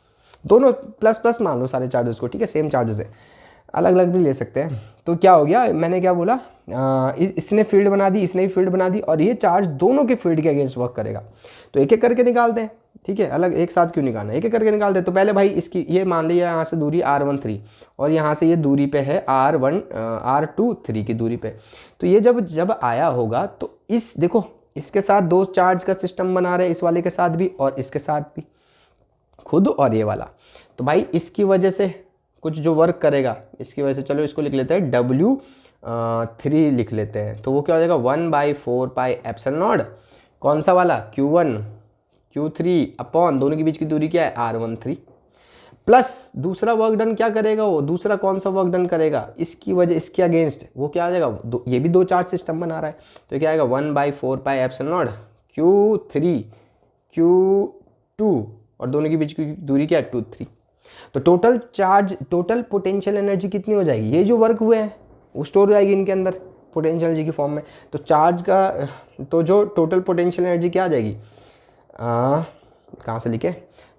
दोनों प्लस प्लस मान लो सारे चार्जेस को, ठीक है, सेम चार्जेस है, अलग अलग भी ले सकते हैं। तो क्या हो गया, मैंने क्या बोला, इसने फील्ड बना दी, इसने भी फील्ड बना दी, और ये चार्ज दोनों के फील्ड के अगेंस्ट वर्क करेगा। तो एक एक करके निकालते हैं, ठीक है, अलग एक साथ क्यों निकालना, एक एक करके निकालते हैं। तो पहले भाई इसकी ये मान लिया यहाँ से दूरी R13, और यहाँ से ये दूरी पे है R23 की दूरी पे। तो ये जब आया होगा तो इस देखो, इसके साथ दो चार्ज का सिस्टम बना रहे, इस वाले के साथ भी और इसके साथ भी खुद, और ये वाला। तो भाई इसकी वजह से कुछ जो वर्क करेगा, इसकी वजह से, चलो इसको लिख लेते हैं W3 लिख लेते हैं। तो वो क्या हो जाएगा, 1/4 कौन सा वाला, Q1 Q3 अपॉन दोनों के बीच की दूरी क्या है, R13, प्लस दूसरा वर्क डन क्या करेगा, वो दूसरा कौन सा वर्क डन करेगा, इसकी वजह, इसके अगेंस्ट वो क्या आ जाएगा, ये भी दो चार्ज सिस्टम बना रहा है, तो क्या आएगा 1/4 Q3 Q2, और दोनों के बीच की दूरी क्या है, 2 3। तो टोटल पोटेंशियल एनर्जी कितनी हो जाएगी, ये जो वर्क हुए हैं वो स्टोर हो जाएगी इनके अंदर पोटेंशियल एनर्जी की फॉर्म में। तो चार्ज का, तो जो टोटल पोटेंशियल एनर्जी क्या आ जाएगी, कहाँ से लिखे,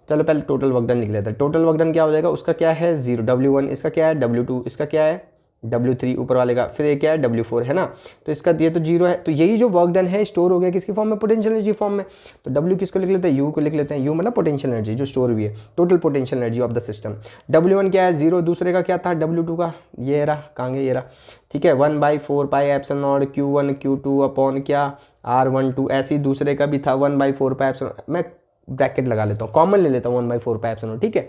चलो पहले टोटल वर्क डन लिख लेते हैं। टोटल वर्क डन क्या हो जाएगा, उसका क्या है 0, W1, इसका क्या है W2, इसका क्या है W3 ऊपर वाले का, फिर ये क्या है W4 है ना। तो इसका ये तो 0 है। तो यही जो वर्क डन है स्टोर हो गया किसकी फॉर्म में, पोटेंशियल एनर्जी फॉर्म में। तो W किसको लिख लेते हैं, U को लिख लेते हैं। U मतलब पोटेंशियल एनर्जी जो स्टोर हुई है, total potential energy of the system. W1 क्या है 0, दूसरे का क्या था W2 का, ये रहा, कहाँ गया, ये रहा, ठीक है, 1/4 Q1 Q2 अपॉन क्या R12। ऐसे ही दूसरे का भी था 1/4, मैं ब्रैकेट लगा लेता हूँ, कॉमन ले लेता हूँ 1/4, ठीक है।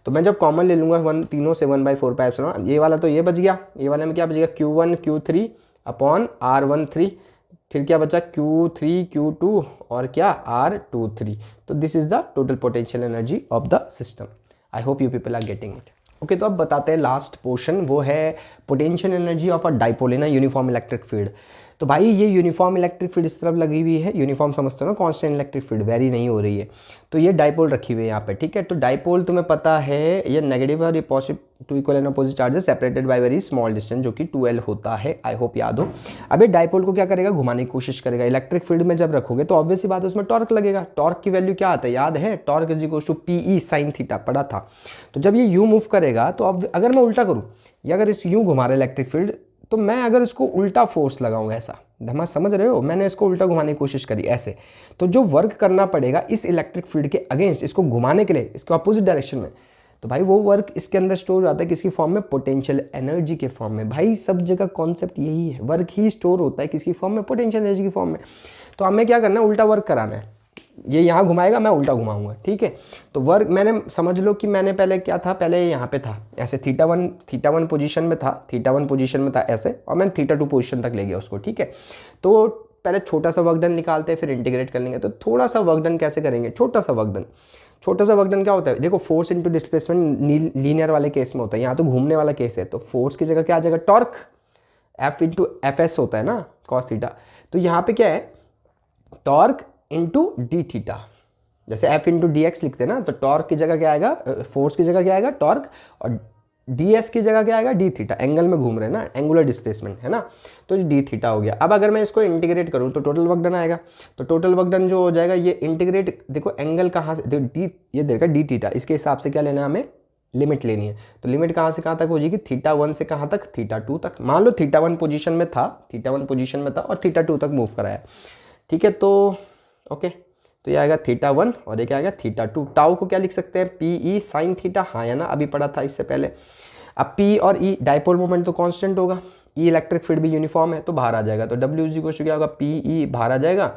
तो मैं जब कॉमन ले लूँगा तीनों से 1/4, ये वाला तो ये बच गया, ये वाले में क्या बचेगा, Q1 Q3 अपॉन R13, फिर क्या बचा Q3 Q2 और क्या R23। तो this is the total potential energy of the system. I hope you people are getting it. Okay, तो अब बताते हैं लास्ट पोर्शन, वो है potential energy of a dipole in a uniform electric field. तो भाई ये यूनिफॉर्म इलेक्ट्रिक फील्ड इस तरफ लगी हुई है, यूनिफॉर्म समझते हो ना, कांस्टेंट इलेक्ट्रिक फील्ड वेरी नहीं हो रही है। तो ये डाइपोल रखी हुई है यहाँ पे, ठीक है। तो डाइपोल तुम्हें पता है ये नेगेटिव और ये positive, two equal and opposite charges separated by very small distance, जो कि 2L होता है। आई होप याद हो। अब ये डाइपोल को क्या करेगा, घुमाने की कोशिश करेगा। इलेक्ट्रिक फील्ड में जब रखोगे तो ऑब्वियस सी बात है उसमें टॉर्क लगेगा। टॉर्क की वैल्यू क्या आता है, याद है, torque is equal to PE sin theta पड़ा था। तो जब ये यूं मूव करेगा तो अब अगर मैं उल्टा करूँ, या अगर इस यूं घुमा रहा है इलेक्ट्रिक फील्ड, तो मैं अगर इसको उल्टा फोर्स लगाऊं, ऐसा धमा, समझ रहे हो, मैंने इसको उल्टा घुमाने की कोशिश करी ऐसे, तो जो वर्क करना पड़ेगा इस इलेक्ट्रिक फील्ड के अगेंस्ट, इसको घुमाने के लिए, इसके अपोजिट डायरेक्शन में, तो भाई वो वर्क इसके अंदर स्टोर हो जाता है किसकी फॉर्म में, पोटेंशियल एनर्जी के फॉर्म में। भाई सब जगह कॉन्सेप्ट यही है, वर्क ही स्टोर होता है किसकी फॉर्म में, पोटेंशियल एनर्जी की फॉर्म में। तो हमें क्या करना है, उल्टा वर्क कराना है। ये यहाँ घुमाएगा, मैं उल्टा घुमाऊंगा, ठीक है। तो वर्क मैंने, समझ लो कि मैंने पहले क्या था, पहले यहाँ पे था ऐसे थीटा 1 पोजीशन में था, थीटा 1 पोजीशन में था ऐसे, और मैंने थीटा 2 पोजीशन तक ले गया उसको, ठीक है। तो पहले छोटा सा वर्क डन निकालते हैं फिर इंटीग्रेट कर लेंगे। तो थोड़ा सा वर्क डन कैसे करेंगे, छोटा सा वर्क डन। छोटा सा वर्क डन क्या होता है, देखो फोर्स इनटू डिस्प्लेसमेंट लीनियर वाले केस में होता है, यहाँ तो घूमने वाला केस है, तो फोर्स की जगह क्या आ जाएगा, torque, F into F S होता है ना कॉस थीटा। तो यहाँ पे क्या है, टॉर्क इंटू डी थीटा, जैसे एफ इंटू डी एक्स लिखते हैं ना, तो टॉर्क की जगह क्या आएगा, फोर्स की जगह क्या आएगा टॉर्क, और डी एस की जगह क्या आएगा डी थीटा, एंगल में घूम रहे हैं ना, एंगुलर डिस्प्लेसमेंट है ना, तो डी थीटा हो गया। अब अगर मैं इसको इंटीग्रेट करूं तो टोटल वर्क डन आएगा, तो टोटल वर्क डन जो हो जाएगा ये इंटीग्रेट, देखो एंगल कहाँ से, देखो डी ये देगा डी थीटा, इसके हिसाब से क्या लेना है हमें, लिमिट लेनी है। तो लिमिट कहाँ से कहाँ तक हो जाएगी, थीटा 1 से कहाँ तक, थीटा 2 तक। मान लो थीटा 1 पोजीशन में था, थीटा 1 पोजीशन में था और थीटा 2 तक मूव कराया, ठीक है। तो ओके, तो ये आएगा थीटा 1 और ये क्या आएगा थीटा 2। टाउ को क्या लिख सकते हैं, पी ई साइन थीटा, हाँ या ना, अभी पढ़ा था इससे पहले। अब पी और ई डाइपोल मोमेंट तो कांस्टेंट होगा, ई इलेक्ट्रिक फील्ड भी यूनिफॉर्म है, तो बाहर आ जाएगा, तो डब्ल्यू इज इक्वल टू क्या होगा, पी ई बाहर आ जाएगा,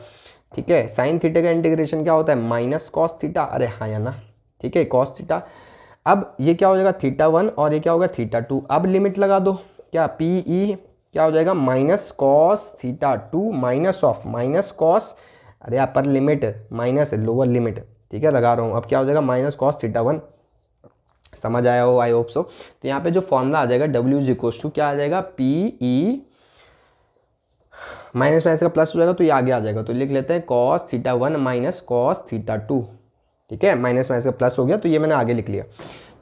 ठीक है। साइन थीटा का इंटीग्रेशन क्या होता है, माइनस कॉस थीटा, अरे हाँ या ना, ठीक है, कॉस थीटा। अब ये क्या हो जाएगा थीटा 1 और ये क्या होगा थीटा 2। अब लिमिट लगा दो, क्या पी ई क्या हो जाएगा, minus cos theta 2 minus of minus cos, अरे upper limit minus lower limit, ठीक है, लगा रहा हूँ। अब क्या हो जाएगा माइनस कॉस थीटा 1, समझ आया हो, आई होप सो। तो यहाँ पे जो फॉर्मूला आ जाएगा डब्ल्यू इज इक्वल टू क्या आ जाएगा, पी ई माइनस माइनस का प्लस हो जाएगा, तो ये आगे आ जाएगा, तो लिख लेते हैं cos theta 1 minus cos theta 2, ठीक है, माइनस माइनस का प्लस हो गया, तो ये मैंने आगे लिख लिया।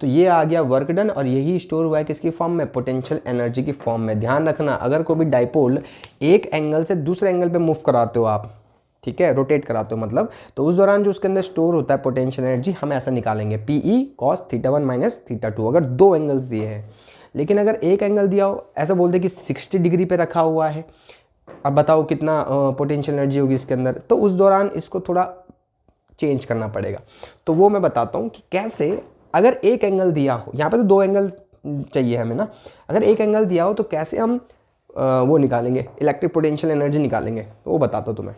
तो ये आ गया वर्क डन, और यही स्टोर हुआ है किसकी फॉर्म में, पोटेंशियल एनर्जी की फॉर्म में। ध्यान रखना, अगर कोई भी डाइपोल एक एंगल से दूसरे एंगल पे मूव कराते हो आप, ठीक है, रोटेट कराते हो मतलब, तो उस दौरान जो उसके अंदर स्टोर होता है पोटेंशियल एनर्जी, हम ऐसा निकालेंगे P E cos theta 1 minus theta 2, अगर दो एंगल्स दिए हैं। लेकिन अगर एक एंगल दिया हो, ऐसा बोलते कि 60 डिग्री पे रखा हुआ है, अब बताओ कितना पोटेंशियल एनर्जी होगी इसके अंदर, तो उस दौरान इसको थोड़ा चेंज करना पड़ेगा। तो वो मैं बताता हूँ कि कैसे, अगर एक एंगल दिया हो, यहाँ पे तो दो एंगल चाहिए हमें ना, अगर एक एंगल दिया हो तो कैसे हम वो निकालेंगे, इलेक्ट्रिक पोटेंशियल एनर्जी निकालेंगे, तो वो बताता हूँ तुम्हें।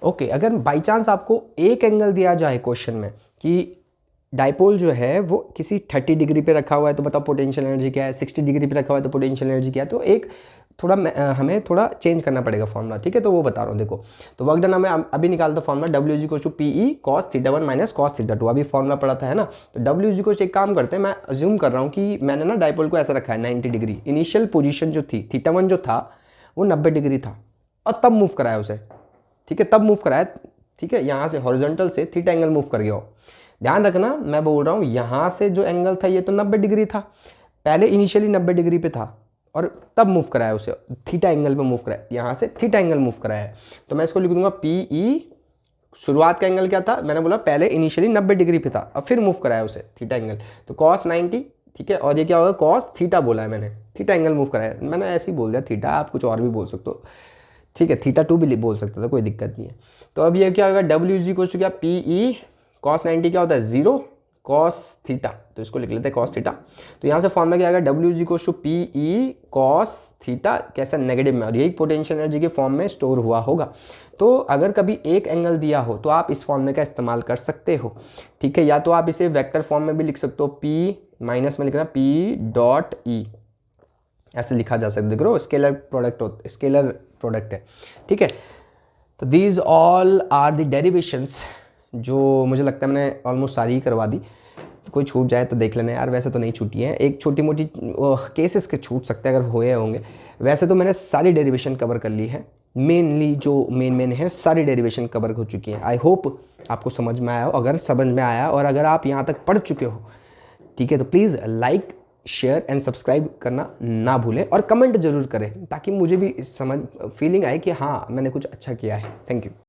ओके, अगर बाई चांस आपको एक एंगल दिया जाए क्वेश्चन में कि डाइपोल जो है वो किसी 30 डिग्री पे रखा हुआ है, तो बताओ पोटेंशियल एनर्जी क्या है, 60 डिग्री पे रखा हुआ है तो पोटेंशियल एनर्जी क्या है, तो एक थोड़ा हमें थोड़ा चेंज करना पड़ेगा फॉर्मूला, ठीक है। तो वो बता रहा हूँ, देखो, तो वर्क डन हमें अभी निकालता formula W is equal to P E cos theta 1 minus cos theta 2, अभी फॉर्मूला पड़ा था है ना। तो डब्ल्यू इज इक्वल टू, एक काम करते हैं, मैं अज्यूम कर रहा हूँ कि मैंने ना डाइपोल को ऐसा रखा है 90 डिग्री, इनिशियल पोजिशन जो थी थीटा 1 जो था वो 90 डिग्री था, और तब मूव कराया उसे, ठीक है, तब मूव कराया, ठीक है, यहाँ से हॉरिजॉन्टल से थीटा एंगल मूव कर गया हो। ध्यान रखना, मैं बोल रहा हूँ यहाँ से जो एंगल था ये तो 90 डिग्री था, पहले इनिशियली 90 डिग्री पे था और तब मूव कराया उसे, थीटा एंगल पे मूव कराया, यहाँ से थीटा एंगल मूव कराया है। तो मैं इसको लिख दूंगा पी ई, शुरुआत का एंगल क्या था, मैंने बोला पहले इनिशियली 90 डिग्री पे था, अब फिर मूव कराया उसे थीटा एंगल, तो कॉस 90, ठीक है, और ये क्या होगा कॉस थीटा बोला है मैंने, थीटा एंगल मूव कराया, मैंने ऐसे ही बोल दिया थीटा, आप कुछ और भी बोल सकते हो, ठीक है, थीटा 2 भी बोल सकते थे, कोई दिक्कत नहीं है। तो अब ये क्या होगा डब्ल्यू इज इक्वल टू क्या, पी ई कॉस 90 क्या होता है 0 कॉस थीटा, तो इसको लिख लेते हैं कॉस थीटा। तो यहाँ से फॉर्मूला क्या आएगा W is equal to P E cos theta, कैसा नेगेटिव में, और यही पोटेंशियल एनर्जी के फॉर्म में स्टोर हुआ होगा। तो अगर कभी एक एंगल दिया हो तो आप इस फॉर्मूले का इस्तेमाल कर सकते हो, ठीक है, या तो आप इसे वेक्टर फॉर्म में भी लिख सकते हो, पी माइनस में लिखना पी डॉट ई, ऐसे लिखा जा सकता है, देख रहे हो स्केलर प्रोडक्ट, स्केलर प्रोडक्ट है, ठीक है। तो these all are the derivations, जो मुझे लगता है मैंने ऑलमोस्ट सारी ही करवा दी, कोई छूट जाए तो देख लेना यार, वैसे तो नहीं छूटी है, एक छोटी मोटी केसेस के छूट सकते हैं अगर हुए होंगे, वैसे तो मैंने सारी डेरिवेशन कवर कर ली है, मेनली जो मेन है सारी डेरिवेशन कवर हो चुकी है। आई होप आपको समझ में आया हो, अगर समझ में आया और अगर आप यहाँ तक पढ़ चुके हो, ठीक है, तो please like share and subscribe करना ना भूलें, और कमेंट जरूर करें ताकि मुझे भी समझ फीलिंग आए कि हाँ मैंने कुछ अच्छा किया है। Thank you.